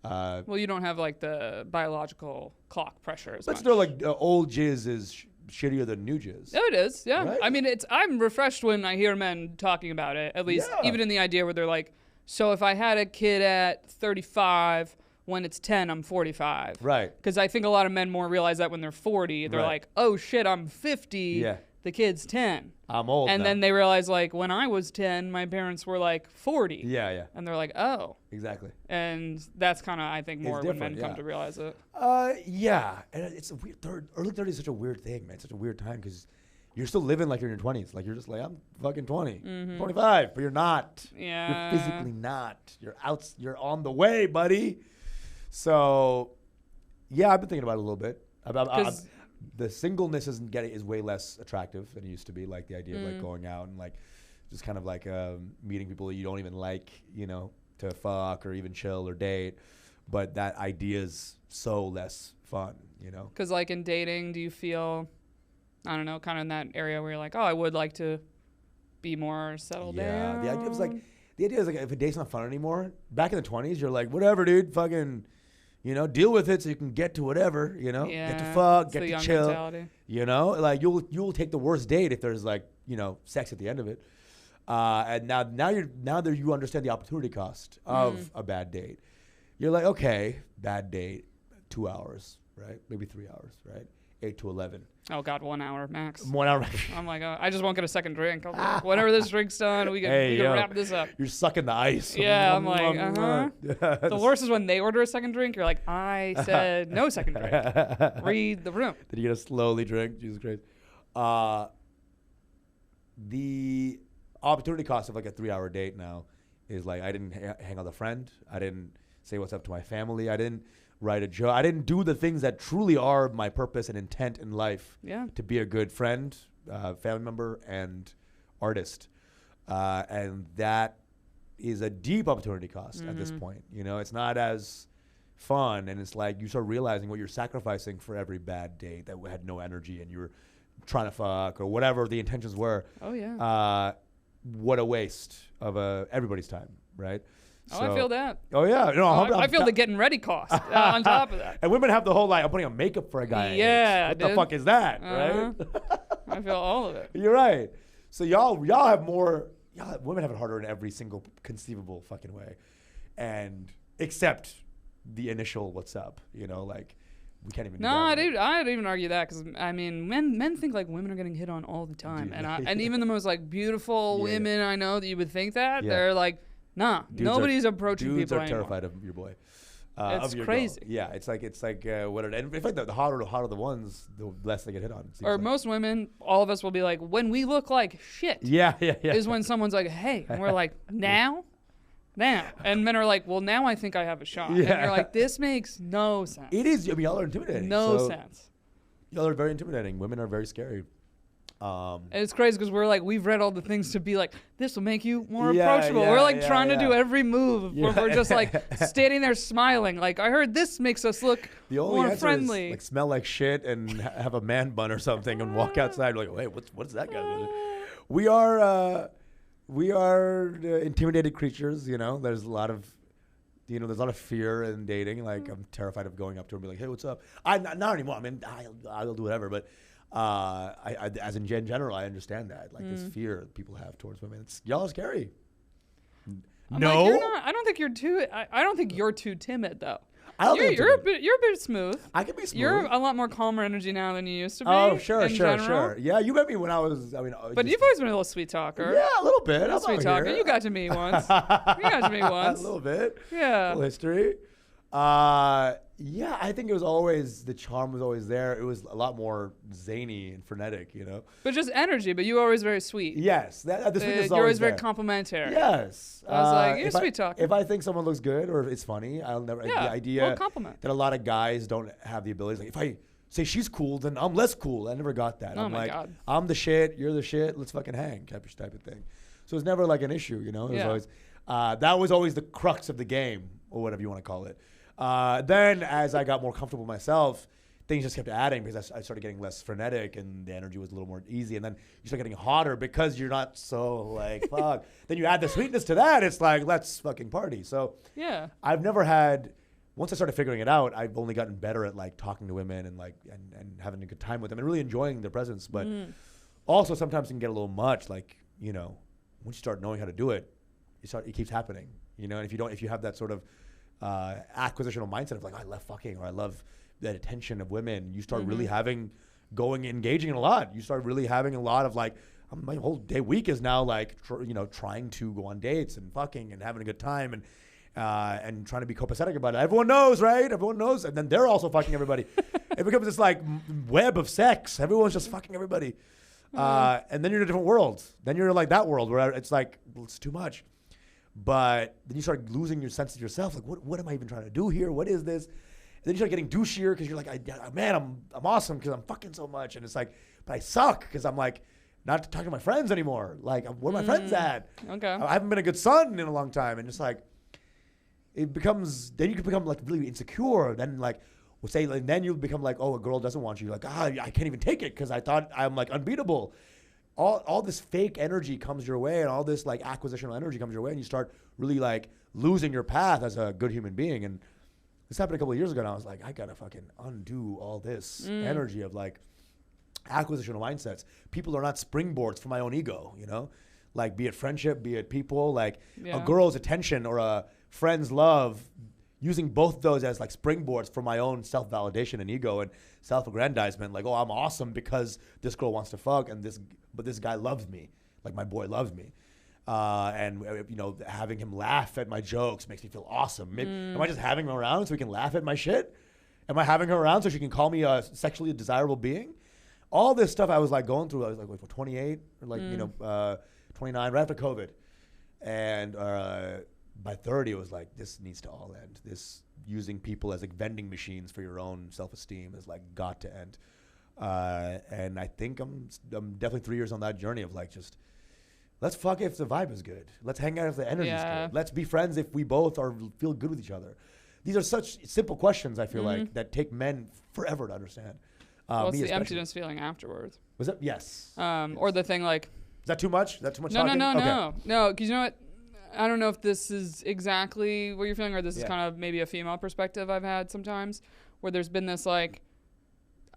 Well, you don't have like the biological clock pressure as but much. still, like old jizz is shittier than new jizz. Oh, it is. Yeah. Right? I mean, I'm refreshed when I hear men talking about it. At least, Yeah. even in the idea where they're like, so if I had a kid at 35, when it's 10, I'm 45. Right. Because I think a lot of men more realize that when they're 40, they're Right. like, oh shit, I'm 50. Yeah. The kid's 10. I'm old And now. then they realize, like, when I was 10, my parents were like 40. Yeah. And they're like, oh. Exactly. And that's kind of, I think, more when men different, come yeah. to realize it. Yeah. And it's a weird, early 30s is such a weird thing, man. It's such a weird time because you're still living like you're in your 20s. Like, you're just like, I'm fucking 20, 25, but you're not. Yeah. You're physically not. You're on the way, buddy. So, yeah, I've been thinking about it a little bit. The singleness is way less attractive than it used to be. Like the idea of like going out and like just kind of like meeting people that you don't even like, you know, to fuck or even chill or date. But that idea is so less fun, you know. Because like in dating, do you feel, I don't know, kind of in that area where you're like, oh, I would like to be more settled down? Yeah, the idea is like if a date's not fun anymore. Back in the 20s, you're like, whatever, dude, fucking. You know, deal with it so you can get to whatever, you know, get to fuck, get to chill, mentality. You know, like you'll take the worst date if there's like, you know, sex at the end of it. And now that you understand the opportunity cost of a bad date, you're like, okay, bad date, 2 hours, right? Maybe 3 hours, right? 8 to 11. Oh God, 1 hour max. 1 hour. I'm like, I just won't get a second drink. I'll be like, whenever this drink's done, we can wrap this up. You're sucking the ice. Yeah, I'm like, The worst is when they order a second drink. You're like, I said no second drink. Read the room. Then you gotta slowly drink. Jesus Christ. The opportunity cost of like a 3 hour date now is like I didn't hang out with a friend. I didn't say what's up to my family. I didn't write a joke. I didn't do the things that truly are my purpose and intent in life. Yeah. To be a good friend, family member, and artist. And that is a deep opportunity cost at this point. You know, it's not as fun, and it's like you start realizing what you're sacrificing for every bad date that had no energy and you were trying to fuck or whatever the intentions were. Oh yeah. What a waste of everybody's time, right? Oh, I feel that. Oh yeah, no, I feel the getting ready cost on top of that. And women have the whole like, I'm putting on makeup for a guy. Yeah, what the fuck is that, right? I feel all of it. You're right. So y'all have more. Women have it harder in every single conceivable fucking way, and except the initial "what's up," you know, like we can't even. No, dude, I'd even argue that because I mean, men think like women are getting hit on all the time, and even the most like beautiful women I know that you would think that they're like. Nah, nobody's approaching people anymore. Dudes are terrified of your boy. It's of your crazy. Girl. Yeah, it's like what it. And in fact, the hotter the ones, the less they get hit on. Or most women, all of us will be like, when we look like shit. Yeah. Is when someone's like, hey, and we're like, now, and men are like, well, now I think I have a shot. Yeah. And you're like, this makes no sense. It is. I mean, y'all are intimidating. No sense. Y'all are very intimidating. Women are very scary. And it's crazy because we're like, we've read all the things to be like, this will make you more approachable. We're like trying to do every move. Where we're just like standing there smiling. Like, I heard this makes us look more friendly. Is, like, smell like shit and have a man bun or something and walk outside like, wait, what's that guy doing? We are intimidated creatures. You know, there's a lot of fear in dating. Like, I'm terrified of going up to her and be like, hey, what's up? Not anymore. I mean, I'll do whatever, but. As in general, I understand that this fear people have towards women. Y'all are scary. Like, you're not, I don't think you're too. I don't think you're too timid though. You're a bit smooth. I can be smooth. You're a lot more calmer energy now than you used to be. Oh, sure. Yeah, you met me when I was. But you've always been a little sweet talker. Yeah, a little bit. A sweet talker. You got to me once. A little bit. Yeah. A little history. Yeah, I think the charm was always there. It was a lot more zany and frenetic, you know. But just energy, but you were always very sweet. Yes, the sweetness is you're always there. very complimentary. Yes. I was like, you're sweet talking. If I think someone looks good or it's funny, I'll never, the idea compliment. that a lot of guys don't have the ability, like if I say she's cool, then I'm less cool. I never got that. Oh my God. I'm the shit, you're the shit, let's fucking hang, type of thing. So it's never like an issue, you know. It was always, that was always the crux of the game, or whatever you want to call it. Then as I got more comfortable myself, things just kept adding because I started getting less frenetic and the energy was a little more easy. And then you start getting hotter because you're not so like, fuck. Then you add the sweetness to that. It's like, let's fucking party. So yeah, I've never had once I started figuring it out, I've only gotten better at like talking to women and like and having a good time with them and really enjoying their presence. But also sometimes it can get a little much. Like, you know, once you start knowing how to do it, it keeps happening. You know, and if you have that sort of acquisitional mindset of like, I love fucking, or I love that attention of women, you start really engaging in a lot. You start really having a lot of like, my whole week is now like, trying to go on dates and fucking and having a good time and trying to be copacetic about it. Everyone knows, right? Everyone knows. And then they're also fucking everybody. It becomes this like web of sex. Everyone's just fucking everybody. And then you're in a different world. Then you're in like that world where it's like, well, it's too much. But then you start losing your sense of yourself. Like, what am I even trying to do here? What is this? And then you start getting douchier because you're like, I'm awesome because I'm fucking so much. And it's like, but I suck because I'm like, not talking to my friends anymore. Like, where are my friends at? Okay. I haven't been a good son in a long time. And it's like, then you can become like really insecure. Then like, then you become like, oh, a girl doesn't want you. You're like, I can't even take it because I thought I'm like unbeatable. All this fake energy comes your way and all this like acquisitional energy comes your way and you start really like losing your path as a good human being. And this happened a couple of years ago and I was like, I gotta fucking undo all this energy of like acquisitional mindsets. People are not springboards for my own ego, you know? Like, be it friendship, be it people, like a girl's attention or a friend's love, using both those as like springboards for my own self-validation and ego and self-aggrandizement. Like, oh, I'm awesome because this girl wants to fuck but this guy loves me. Like, my boy loves me. And having him laugh at my jokes makes me feel awesome. Am I just having him around so he can laugh at my shit? Am I having her around so she can call me a sexually desirable being? All this stuff I was like going through. I was like, 28 or like, 29 right after COVID. And by 30, it was like, this needs to all end. This using people as like vending machines for your own self-esteem is like got to end. And I think I'm definitely 3 years on that journey of like, just let's fuck if the vibe is good. Let's hang out if the energy is good. Let's be friends if we both feel good with each other. These are such simple questions, I feel like, that take men forever to understand. Well, it's the emptiness feeling afterwards. Was that? Yes. Or the thing like... Is that too much? Is that too much talking? No, because you know what? I don't know if this is exactly what you're feeling or this is kind of maybe a female perspective I've had sometimes where there's been this like...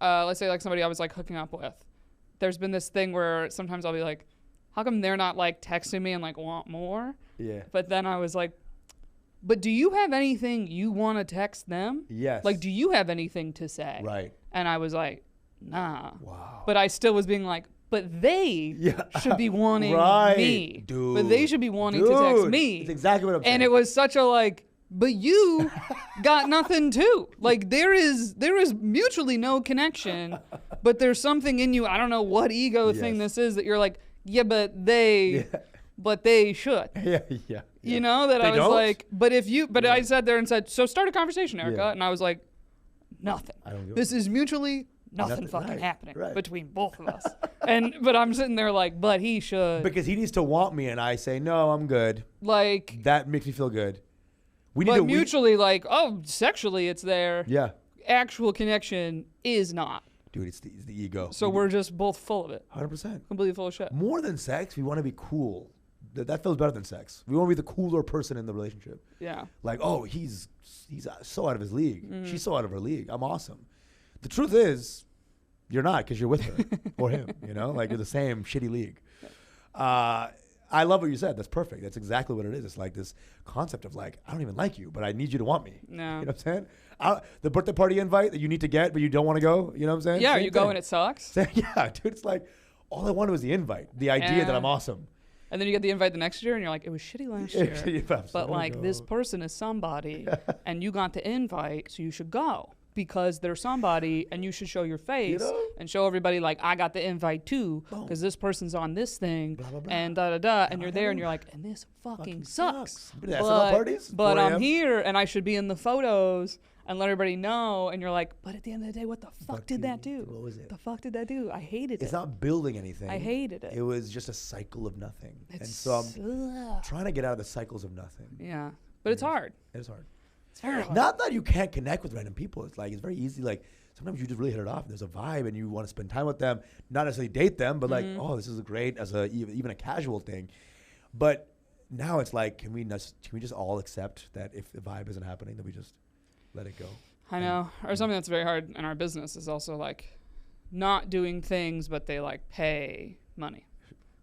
let's say like somebody I was like hooking up with. There's been this thing where sometimes I'll be like, how come they're not like texting me and like want more? Yeah. But then I was like, but do you have anything you want to text them? Yes. Like, do you have anything to say? Right. And I was like, nah. Wow. But I still was being like, but they should be wanting me. Dude. But they should be wanting to text me. That's exactly what I'm saying. And it was such a like, but you got nothing too. Like there is mutually no connection, but there's something in you. I don't know what ego thing this is that you're like, but they should. Yeah. You know, that I was don't? Like, but I sat there and said, so start a conversation, Erica. And I was like, nothing. This is mutually nothing fucking happening between both of us. But I'm sitting there like, but he should. Because he needs to want me and I say, no, I'm good. Like. That makes me feel good. But mutually like, oh, sexually it's there. Yeah. Actual connection is not. Dude, it's the ego. So we're just both full of it. 100%. Completely full of shit. More than sex, we want to be cool. That feels better than sex. We want to be the cooler person in the relationship. Yeah. Like, oh, he's so out of his league. She's so out of her league. I'm awesome. The truth is, you're not because you're with her or him. You know, like you're the same shitty league. I love what you said. That's perfect. That's exactly what it is. It's like this concept of like, I don't even like you, but I need you to want me. No. You know what I'm saying? The birthday party invite that you need to get, but you don't want to go. You know what I'm saying? Yeah, you go and it sucks. Yeah, dude. It's like, all I wanted was the invite. The idea that I'm awesome. And then you get the invite the next year and you're like, it was shitty last year. But like this person is somebody and you got the invite, so you should go. Because they're somebody and you should show your face and show everybody like I got the invite too because this person's on this thing blah, blah, blah. And da-da-da and you're there and you're like and this fucking sucks. But I'm here and I should be in the photos and let everybody know and you're like but at the end of the day what the fuck did that do? What was it? The fuck did that do? I hated it. It's not building anything. I hated it. It was just a cycle of nothing. And so I'm trying to get out of the cycles of nothing. Yeah. But it's hard. It is hard. Hard. Not that you can't connect with random people. It's like it's very easy. Like sometimes you just really hit it off. And there's a vibe, and you want to spend time with them. Not necessarily date them, but like, oh, this is great as even a casual thing. But now it's like, can we just all accept that if the vibe isn't happening, that we just let it go. I know. Or something that's very hard in our business is also like not doing things, but they like pay money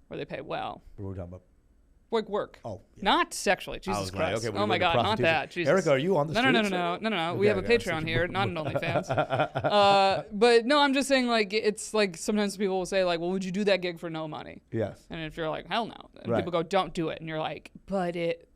or they pay well. What are we talking about? Like work. Oh, yeah. Not sexually. Jesus like, Christ. okay, oh my God, not that. Jesus. Erica, are you on the No. streets? No. Okay, We have a okay, Patreon here, not an OnlyFans. But no, I'm just saying like it's like sometimes people will say like, well, would you do that gig for no money? Yes. And if you're like, hell no. And Right. people go, don't do it. And you're like, but it,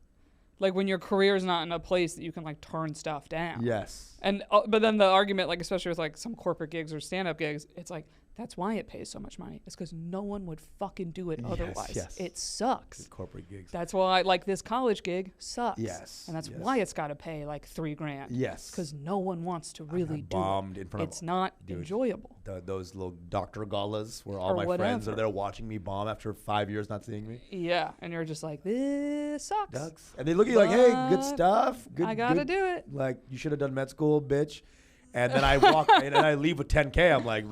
like when your career is not in a place that you can like turn stuff down. Yes. And but then the argument, like especially with like some corporate gigs or stand-up gigs, it's like that's why it pays so much money. It's because no one would fucking do it otherwise. Yes. It sucks. Corporate gigs. That's why like this college gig sucks. Yes. And that's yes. why it's got to pay like $3,000. Yes. Because no one wants to really do bombed it. in front of It's not dude. enjoyable. Those little doctor galas where all Or my friends whatever. are there watching me bomb after 5 years not seeing me. Yeah, and you're just like, this sucks. Ducks. And they look at you like, hey, good But stuff. Good. I gotta good. do it. Like, you should have done med school, bitch. And then I walk and then I leave with 10K. I'm like,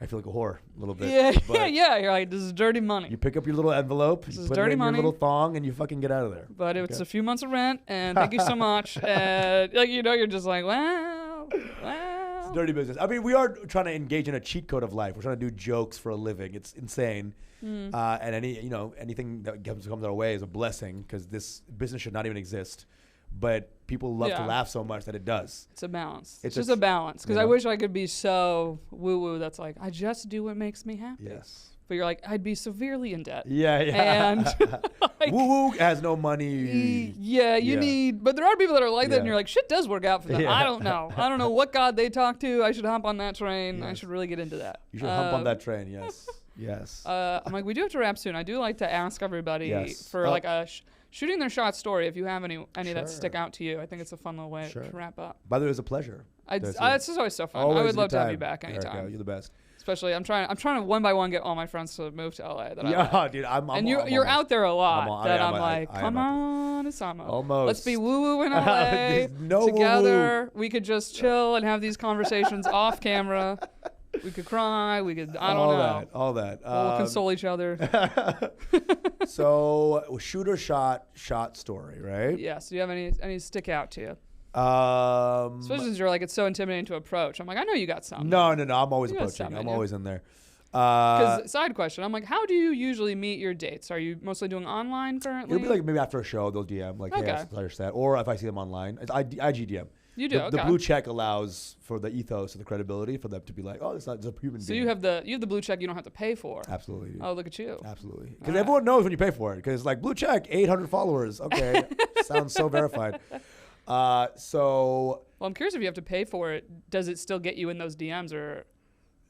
I feel like a whore a little bit. Yeah, But yeah. You're like, this is dirty money. you pick up your little envelope, This you is put it dirty in money. your little thong, and you fucking get out of there. But it's Okay. a few months of rent, and thank you so much. And like you're just like, wow. It's dirty business. I mean, we are trying to engage in a cheat code of life. We're trying to do jokes for a living. It's insane. And anything that comes our way is a blessing because this business should not even exist. But people love to Yeah. laugh so much that it does. It's a balance. It's It's just a- a balance. Because you I know? wish I could be so woo-woo that's like, I just do what makes me happy. Yes. But you're like, I'd be severely in debt. Yeah, yeah. And like, Woo woo has no money. yeah, you Yeah. need, but there are people that are like that, and Yeah. you're like, shit does work out for them. Yeah. I don't know. I don't know what God they talk to. I should hop on that train. I Yes. should really get into that. You should hump on that train. Yes. Yes. I'm like, we do have to wrap soon. I do like to ask everybody Yes. for like a shooting their shot story. If you have any that Sure. stick out to you, I think it's a fun little way Sure. to wrap up. By the way, it was a pleasure. It's just always so fun. I Always would a love good to have you time, back anytime. Erica, you're the best. Especially, I'm trying to one by one get all my friends to move to LA. That I Yeah, like. dude, I'm And you're almost- out there a lot. I'm that I I'm am, like, I am come out on, Usama. Almost. Let's be woo woo in LA There's no together. We could just chill and have these conversations off camera. We could cry. We could. I don't know. All that. We'll console each other. So, shooter shot story, right? Yes. Do you have any stick out to you? Especially since you're like, it's so intimidating to approach. I'm like, I know you got some. No. I'm always You got approaching. some I'm in you. always in there. Because side question, I'm like, how do you usually meet your dates? Are you mostly doing online currently? It'll be like maybe after a show, they'll DM like, hey, Okay. I saw your set. Or if I see them online, it's IG DM. You do. The Okay. blue check allows for the ethos and the credibility for them to be like, oh, it's a human So being. you have the blue check you don't have to pay for. Absolutely. Oh, look at you. Absolutely. Because All right. everyone knows when you pay for it. Because like blue check, 800 followers. Okay. Sounds so verified. So. Well, I'm curious if you have to pay for it. Does it still get you in those DMs, or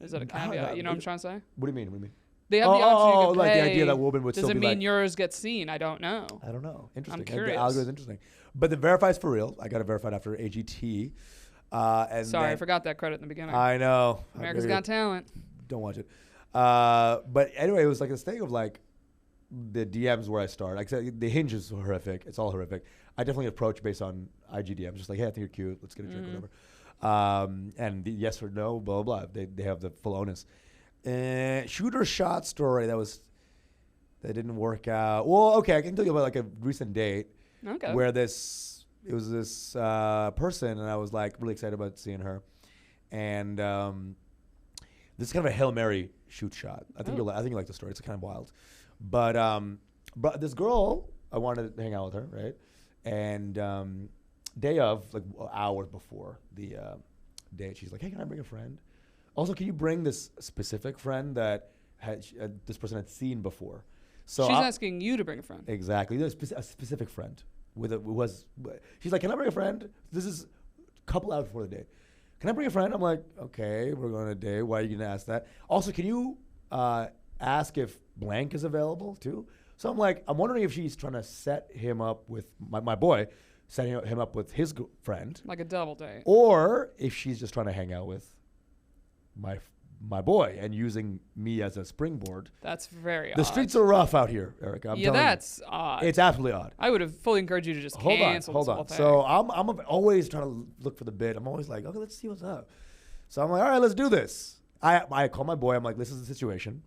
is that a I don't caveat? know. You know what I'm trying to say? What do you mean? They have the option you can like pay. the idea that woman would Does still it be mean like, yours gets seen? I don't know. I don't know. Interesting. curious. The algorithm is interesting. But the verified's for real. I got it verified after AGT. And Sorry, I then- forgot that credit in the beginning. I know. America's Got Talent. Don't watch it. But anyway, it was like this thing of like the DMs where I start. Like I said, the hinge is horrific. It's all horrific. I definitely approach based on IG DMs. Just like, hey, I think you're cute. Let's get a drink, whatever. And the yes or no, blah, blah, blah. They have the full onus. Shooter shot story that didn't work out. Well, okay, I can tell you about like a recent date Okay. where it was this person, and I was like really excited about seeing her. And this is kind of a Hail Mary shoot shot. I think you like the story. It's kind of wild. But this girl, I wanted to hang out with her, right? And day of, like hours before the date, she's like, hey, can I bring a friend? Also, can you bring this specific friend that this person had seen before? So She's asking you to bring a friend. Exactly. There's a specific friend she's like, can I bring a friend? This is a couple hours before the date. Can I bring a friend? I'm like, okay, we're going on a date. Why are you going to ask that? Also, can you ask if blank is available too? So I'm wondering if she's trying to set him up with my boy, setting him up with his friend, Like a double date. or if she's just trying to hang out with my boy and using me as a springboard. That's very odd. The streets are rough out here, Erica. I'm telling that's odd. you. It's absolutely odd. I would have fully encouraged you to just Hold cancel on. this whole thing. So I'm always trying to look for the bit. I'm always like, okay, let's see what's up. So I'm like, all right, let's do this. I call my boy. I'm like, this is the situation.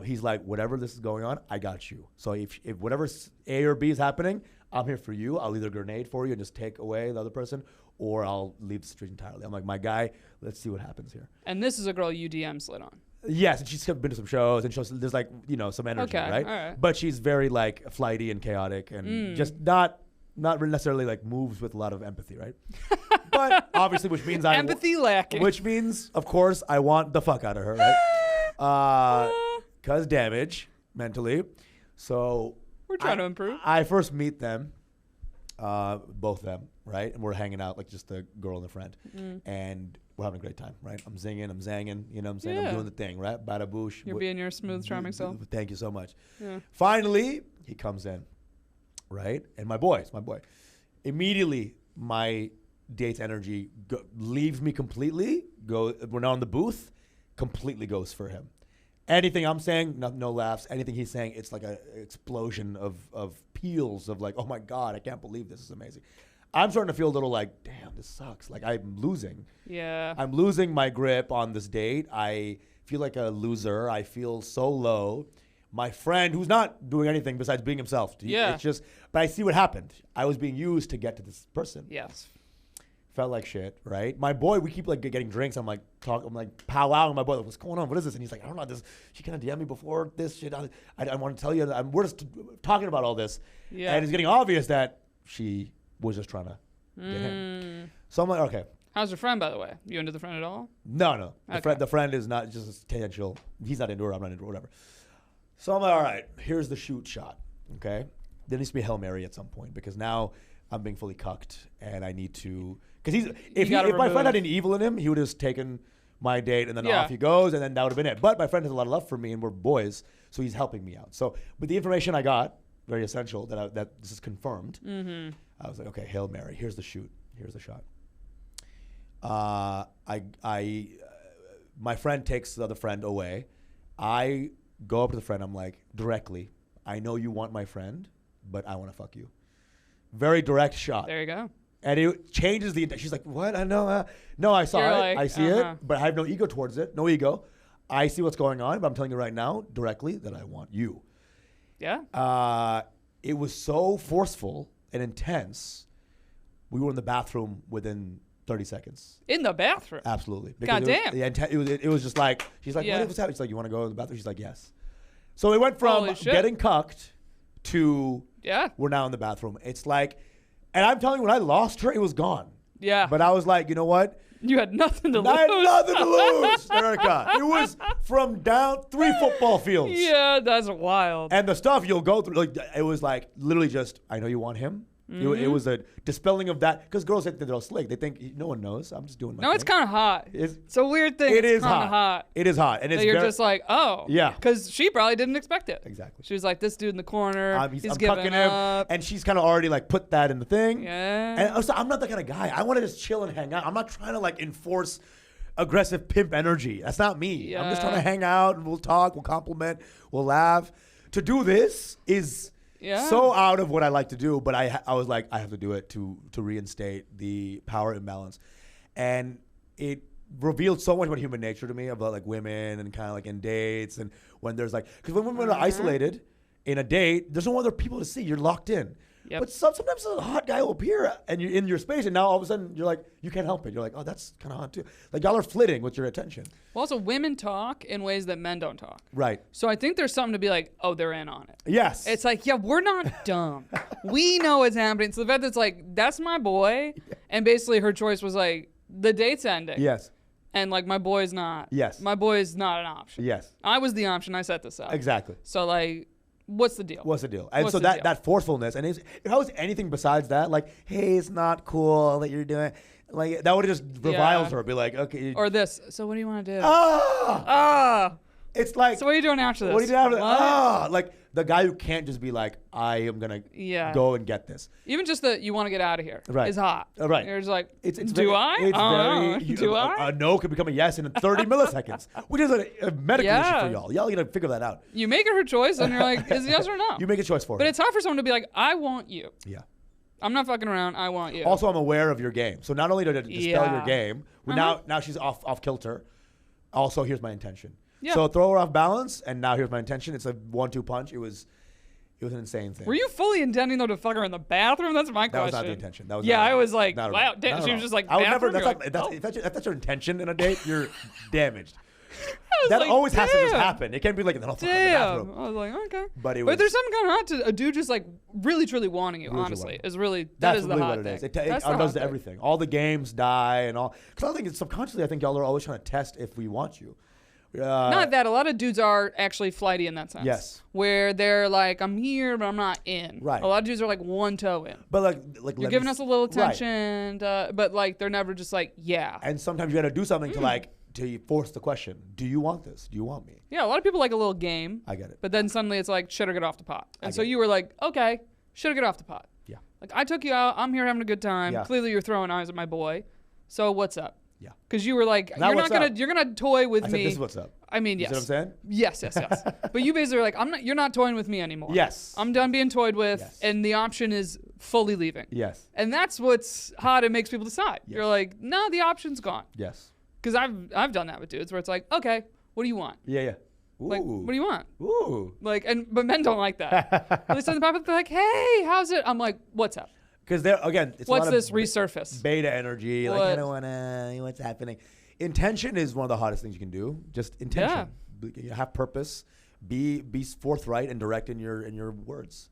He's like, whatever this is going on, I got you. So if whatever A or B is happening, I'm here for you. I'll either grenade for you and just take away the other person, or I'll leave the situation entirely. I'm like, my guy, let's see what happens here. And this is a girl you DM slid on. Yes, and she's been to some shows, and there's like, some energy, right? All right. But she's very like flighty and chaotic, and just not necessarily like moves with a lot of empathy, right? But obviously, which means empathy lacking. Which means, of course, I want the fuck out of her, right? Cause damage mentally. So we're trying to improve. I first meet them, both of them, right? And we're hanging out like just the girl and the friend, and we're having a great time, right? I'm zinging, I'm zanging, you know what I'm saying? Yeah. I'm doing the thing, right? Bada boosh. You're being your smooth, charming self. Thank you so much. Yeah. Finally, he comes in, right? And my boy. Immediately, my date's energy leaves me completely. We're now in the booth, completely goes for him. Anything I'm saying, no laughs. Anything he's saying, it's like an explosion of peals of like, oh my God, I can't believe this is amazing. I'm starting to feel a little like, damn, this sucks. Like I'm losing. Yeah. I'm losing my grip on this date. I feel like a loser. I feel so low. My friend, who's not doing anything besides being himself. Yeah. It's just, but I see what happened. I was being used to get to this person. Yes. Felt like shit, right? My boy, we keep like getting drinks. I'm like powwowing. My boy, like, what's going on? What is this? And he's like, I don't know. She kind of DM'd me before this shit. I want to tell you. We're just talking about all this. Yeah. And it's getting obvious that she was just trying to get him. So I'm like, okay. How's your friend, by the way? You into the friend at all? No. Okay. The friend is not just tangential. He's not into her. I'm not into her. Whatever. So I'm like, all right. Here's the shoot shot. Okay. There needs to be a Hail Mary at some point because now I'm being fully cucked and I need to. Because if my friend had any evil in him, he would have just taken my date and then off he goes, and then that would have been it. But my friend has a lot of love for me, and we're boys, so he's helping me out. So with the information I got, very essential that this is confirmed. I was like, okay, Hail Mary. Here's the shoot. Here's the shot. My friend takes the other friend away. I go up to the friend. I'm like, directly, I know you want my friend, but I want to fuck you. Very direct shot. There you go. And it changes the. She's like, what? I know. No, I saw You're it. like, I see it, but I have no ego towards it. No ego. I see what's going on, but I'm telling you right now, directly, that I want you. Yeah. It was so forceful and intense. We were in the bathroom within 30 seconds. In the bathroom? Absolutely. God damn. It was just like, she's like, Yeah. what's happening? She's like, you want to go to the bathroom? She's like, yes. So it went from Holy shit. getting cucked to we're now in the bathroom. It's like, and I'm telling you, when I lost her, it was gone. Yeah. But I was like, you know what? You had nothing to lose. I had nothing to lose, Erica. It was from down 3 football fields. Yeah, that's wild. And the stuff you'll go through, like, it was like literally just, I know you want him. It was a dispelling of that. Because girls think they're all slick. They think no one knows. I'm just doing my thing. It's kind of hot. It's a weird thing. It is kind of hot. It is hot. And So it's you're just like, oh. Yeah. Because she probably didn't expect it. Exactly. She was like, this dude in the corner. I'm he's cucking giving him. up. And she's kind of already like put that in the thing. Yeah. And also, I'm not that kind of guy. I want to just chill and hang out. I'm not trying to like enforce aggressive pimp energy. That's not me. I'm just trying to hang out and we'll talk, we'll compliment, we'll laugh. To do this is so out of what I like to do, but I was like, I have to do it to reinstate the power imbalance. And it revealed so much about human nature to me, about like women and kind of like in dates and when there's like, because when women are isolated in a date, there's no other people to see. You're locked in. Yep. But sometimes a hot guy will appear and you're in your space, and now all of a sudden you're like, you can't help it. You're like, oh, that's kind of hot too. Like y'all are flitting with your attention. Well, also, women talk in ways that men don't talk. Right. So I think there's something to be like, oh, they're in on it. Yes. It's like, yeah, we're not dumb. We know what's happening. So the fact that it's like, that's my boy, and basically her choice was like, the date's ending. Yes. And like, my boy's not. Yes. My boy's not an option. Yes. I was the option. I set this up. Exactly. So like, what's the deal? What's the deal? And What's so the deal? that forcefulness, and if I was anything besides that, like, hey, it's not cool that you're doing, like that would have just reviles her. Be like, okay. Or this. So what do you want to do? Ah. It's like. So what are you doing after this? What are you doing after this? Like the guy who can't just be like, I am gonna go and get this. Even just that you want to get out of here is hot. Right. You're just like, it's do very, I? It's very. Do I? A no could become a yes in 30 milliseconds, which is a medical issue for y'all. Y'all gotta figure that out. You make it her choice, and you're like, is it yes or no? You make a choice for her. But it's hard for someone to be like, I want you. Yeah. I'm not fucking around. I want you. Also, I'm aware of your game. So not only did it dispel your game, now she's off kilter. Also, here's my intention. Yeah. So throw her off balance, and now here's my intention. It's a 1-2 punch. It was It was an insane thing. Were you fully intending though to fuck her in the bathroom? That's my question. That was not the intention. That was yeah, not, I was like, not wow, all. damn. Not She at was all. just like, I would never. bathroom? That's You're not, like, if that's your intention in a date, you're damaged. I was That like, always has to just damn. happen. It can't be like, no, fuck her in the Damn. bathroom. I was like, okay. But it was. But there's something kind of hot to a dude just like really truly wanting you. Really, Honestly, wanting. is really that That's is really the hot what it thing. is. It That's the undoes hot thing. everything. All the games die and all. Because I think it's subconsciously, I think y'all are always trying to test if we want you. Not that a lot of dudes are actually flighty in that sense. Yes. Where they're like, I'm here, but I'm not in. Right. A lot of dudes are like one toe in. But like You're giving us a little attention, but like they're never just like, yeah. And sometimes you got to do something to force the question. Do you want this? Do you want me? Yeah, a lot of people like a little game. I get it. But then suddenly it's like, should I get off the pot? And so get it. you were like, okay, should I get off the pot? Yeah. Like, I took you out. I'm here having a good time. Yeah. Clearly you're throwing eyes at my boy. So what's up? Yeah. Because you were like, Now what's up? you're gonna toy with I me. said, this is what's up. I mean, You yes. see what I'm saying? Yes. But you basically were like, you're not toying with me anymore. Yes. I'm done being toyed with, Yes. and the option is fully leaving. Yes. And that's what's hot. It makes people decide. Yes. You're like, no, the option's gone. Yes. Because I've done that with dudes where it's like, okay, what do you want? Yeah. Yeah. Ooh. Like, what do you want? Ooh. Like, but men don't like that. They send the pop up, they're like, hey, how's it? I'm like, what's up? Because they're again, it's What's a lot this of resurface? beta energy. Like, What? I don't wanna. What's happening? Intention is one of the hottest things you can do. Just intention. You have purpose. Be forthright and direct in your words.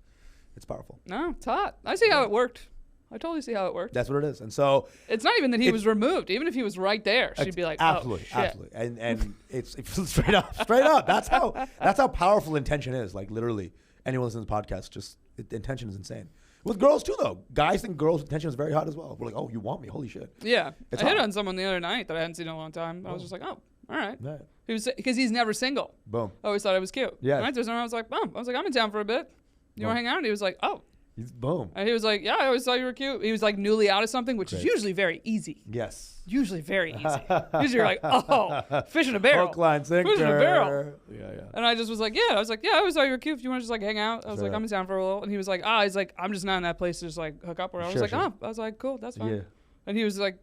It's powerful. No, it's hot. I see how it worked. I totally see how it worked. That's what it is. And so It's not even that he was removed. Even if he was right there, she'd be like, absolutely, oh, shit. absolutely. And it's straight up. That's how powerful intention is. Like literally, anyone listening to this podcast, intention is insane. With girls too, though. Guys think girls' intention is very hot as well. We're like, oh, you want me? Holy shit. Yeah. It's I hit hot. on someone the other night that I hadn't seen in a long time. I was just like, oh, all right. Yeah. He was because he's never single. Boom. I always thought I was cute. Yeah. And I told him, I was like, I'm in town for a bit. You want to hang out? And he was like, oh. He's boom. And he was like, yeah, I always thought you were cute. He was like newly out of something, which is Great. usually very easy. Yes. Usually very easy. Usually you're like, oh, fish in a barrel. Hook, line, sinker. Fish in a barrel. Yeah. And I just was like, yeah. I was like, yeah, I always thought you were cute. If you want to just like hang out, I was Sure. like, I'm in town for a little. And he was like, he's like, I'm just not in that place to just like hook up. Or I was Sure, like, sure. I was like, cool, that's fine. Yeah. And he was like,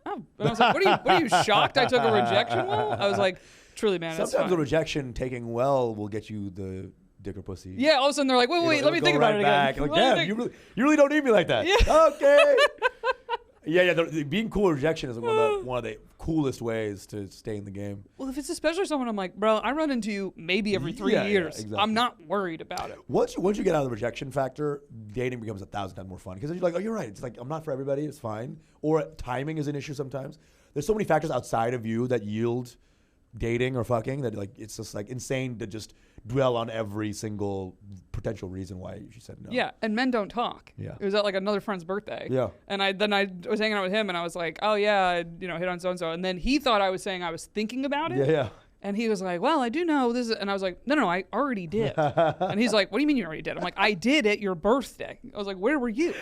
oh. And I was like, what are you shocked I took a rejection well? I was like, truly, man, that's Sometimes fine. the rejection taking well will get you the dick or pussy. Yeah, all of a sudden they're like, wait, let me think about it again. Like, Let me damn, think. you really don't need me like that. Yeah. Okay. Yeah. Being cool with rejection is one of the coolest ways to stay in the game. Well, if it's especially someone I'm like, bro, I run into you maybe every 3 Yeah, years. exactly. I'm not worried about it. Once you get out of the rejection factor, dating becomes 1,000 times more fun because you're like, oh, you're right. It's like I'm not for everybody. It's fine. Or timing is an issue sometimes. There's so many factors outside of you that yield dating or fucking that like it's just like insane to just dwell on every single potential reason why she said no. Yeah, and men don't talk. Yeah. It was at like another friend's birthday. Yeah. And I was hanging out with him and I was like, oh yeah, I hit on so and so. And then he thought I was saying I was thinking about it. Yeah. And he was like, well, I do know this. And I was like, no, I already did. And he's like, what do you mean you already did? I'm like, I did at your birthday. I was like, where were you?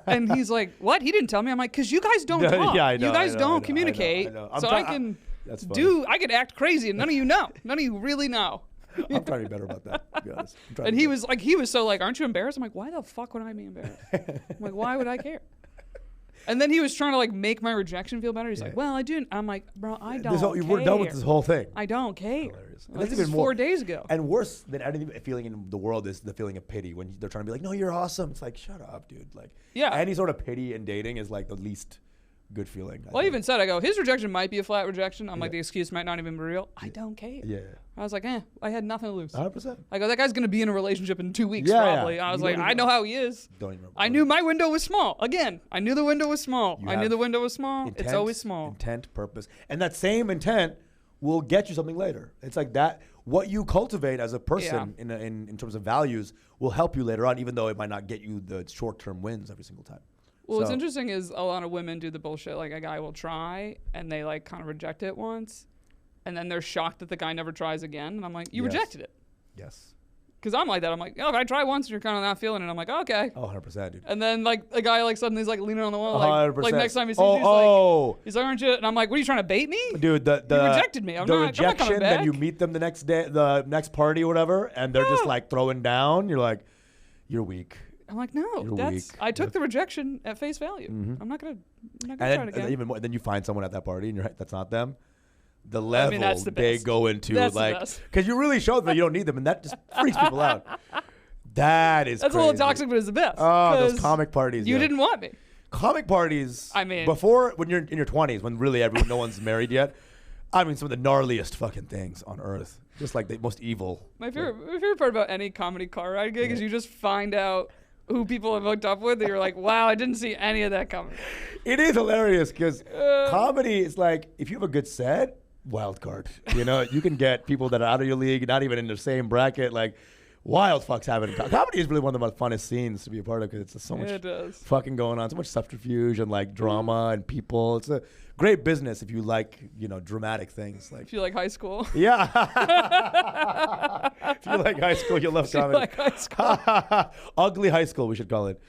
And he's like, what? He didn't tell me. I'm like, because you guys don't talk. Yeah, I know, you guys I know, don't I know, communicate. I know. So I can That's funny. I could act crazy and none of you know. None of you really know. I'm trying to be better about that, to be honest. And he was so like, aren't you embarrassed? I'm like, why the fuck would I be embarrassed? I'm like, why would I care? And then he was trying to like make my rejection feel better. He's like, well, I do. I'm like, bro, I don't care. We're done with this whole thing. I don't care. Hilarious. And Like, that's this is even more- 4 days ago. And worse than any feeling in the world is the feeling of pity when they're trying to be like, no, you're awesome. It's like, shut up, dude. Like, Yeah. any sort of pity in dating is like the least good feeling. Well, I even said, I go, his rejection might be a flat rejection. I'm like, Yeah. the excuse might not even be real. I don't care. Yeah. I was like, I had nothing to lose. 100%. I go, that guy's going to be in a relationship in 2 weeks Yeah, yeah. probably. I was You like, don't I even know know. how he is. Don't even. I knew my window was small. Again, I knew the window was small. You I knew have the window was small. Intent, It's always small. Intent, purpose. And that same intent will get you something later. It's like that. What you cultivate as a person in terms of values will help you later on, even though it might not get you the short-term wins every single time. Well, what's So- interesting is a lot of women do the bullshit like a guy will try and they like kind of reject it once and then they're shocked that the guy never tries again. And I'm like, you Yes. rejected it. Yes. Because I'm like that. I'm like, if I try once and you're kind of not feeling it, I'm like, okay. Oh, 100%, dude. And then like a guy like suddenly is like leaning on the wall, 100%. like next time he sees Oh, you, he's like, aren't you? And I'm like, what are you trying to bait me? Dude, the You rejected me. I'm the not rejection, coming then back. you meet them the next day, the next party or whatever, and they're just like throwing down. You're like, you're weak. I'm like, no, You're weak. I took the rejection at face value. I'm not gonna try it And again. then even more, then you find someone at that party, and that's not them. The I level mean, that's the they best. go into, That's the like, best. because you really show them that you don't need them, and that just freaks people out. That is That's crazy. a little toxic, but it's the best. Oh, those 'Cause comic parties. You yeah. didn't want me. Comic parties. I mean- before when you're in your 20s, when really no one's married yet. I mean, some of the gnarliest fucking things on earth. Just like the most evil. My favorite part about any comedy car ride gig is you just find out who people have hooked up with, and you're like, wow, I didn't see any of that coming. It is hilarious because comedy is like, if you have a good set, wild card. You know, you can get people that are out of your league, not even in the same bracket. Like, wild fucks happen. Comedy is really one of the most funnest scenes to be a part of because it's just so much fucking going on, so much subterfuge and like drama and people. It's a great business if you like, dramatic things. Like, If you like high school. yeah. If you like high school, you'll love If you comedy. like high school. Ugly high school, we should call it.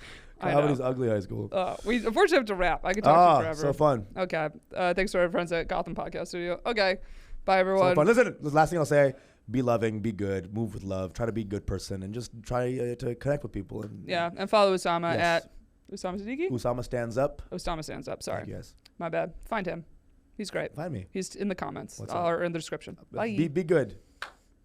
I know. Comedy's ugly high school. We unfortunately have to wrap. I could talk to you forever. So fun. Okay. Thanks to our friends at Gotham Podcast Studio. Okay. Bye, everyone. So fun. Listen, the last thing I'll say, be loving, be good, move with love, try to be a good person, and just try to connect with people. And Yeah, and follow Usama Yes. at Usama Siddiquee? Usama stands up. Usama stands up. Sorry. Yes. My bad. Find him. He's great. Find me. He's in the comments What's up? or in the description. Bye. Be good.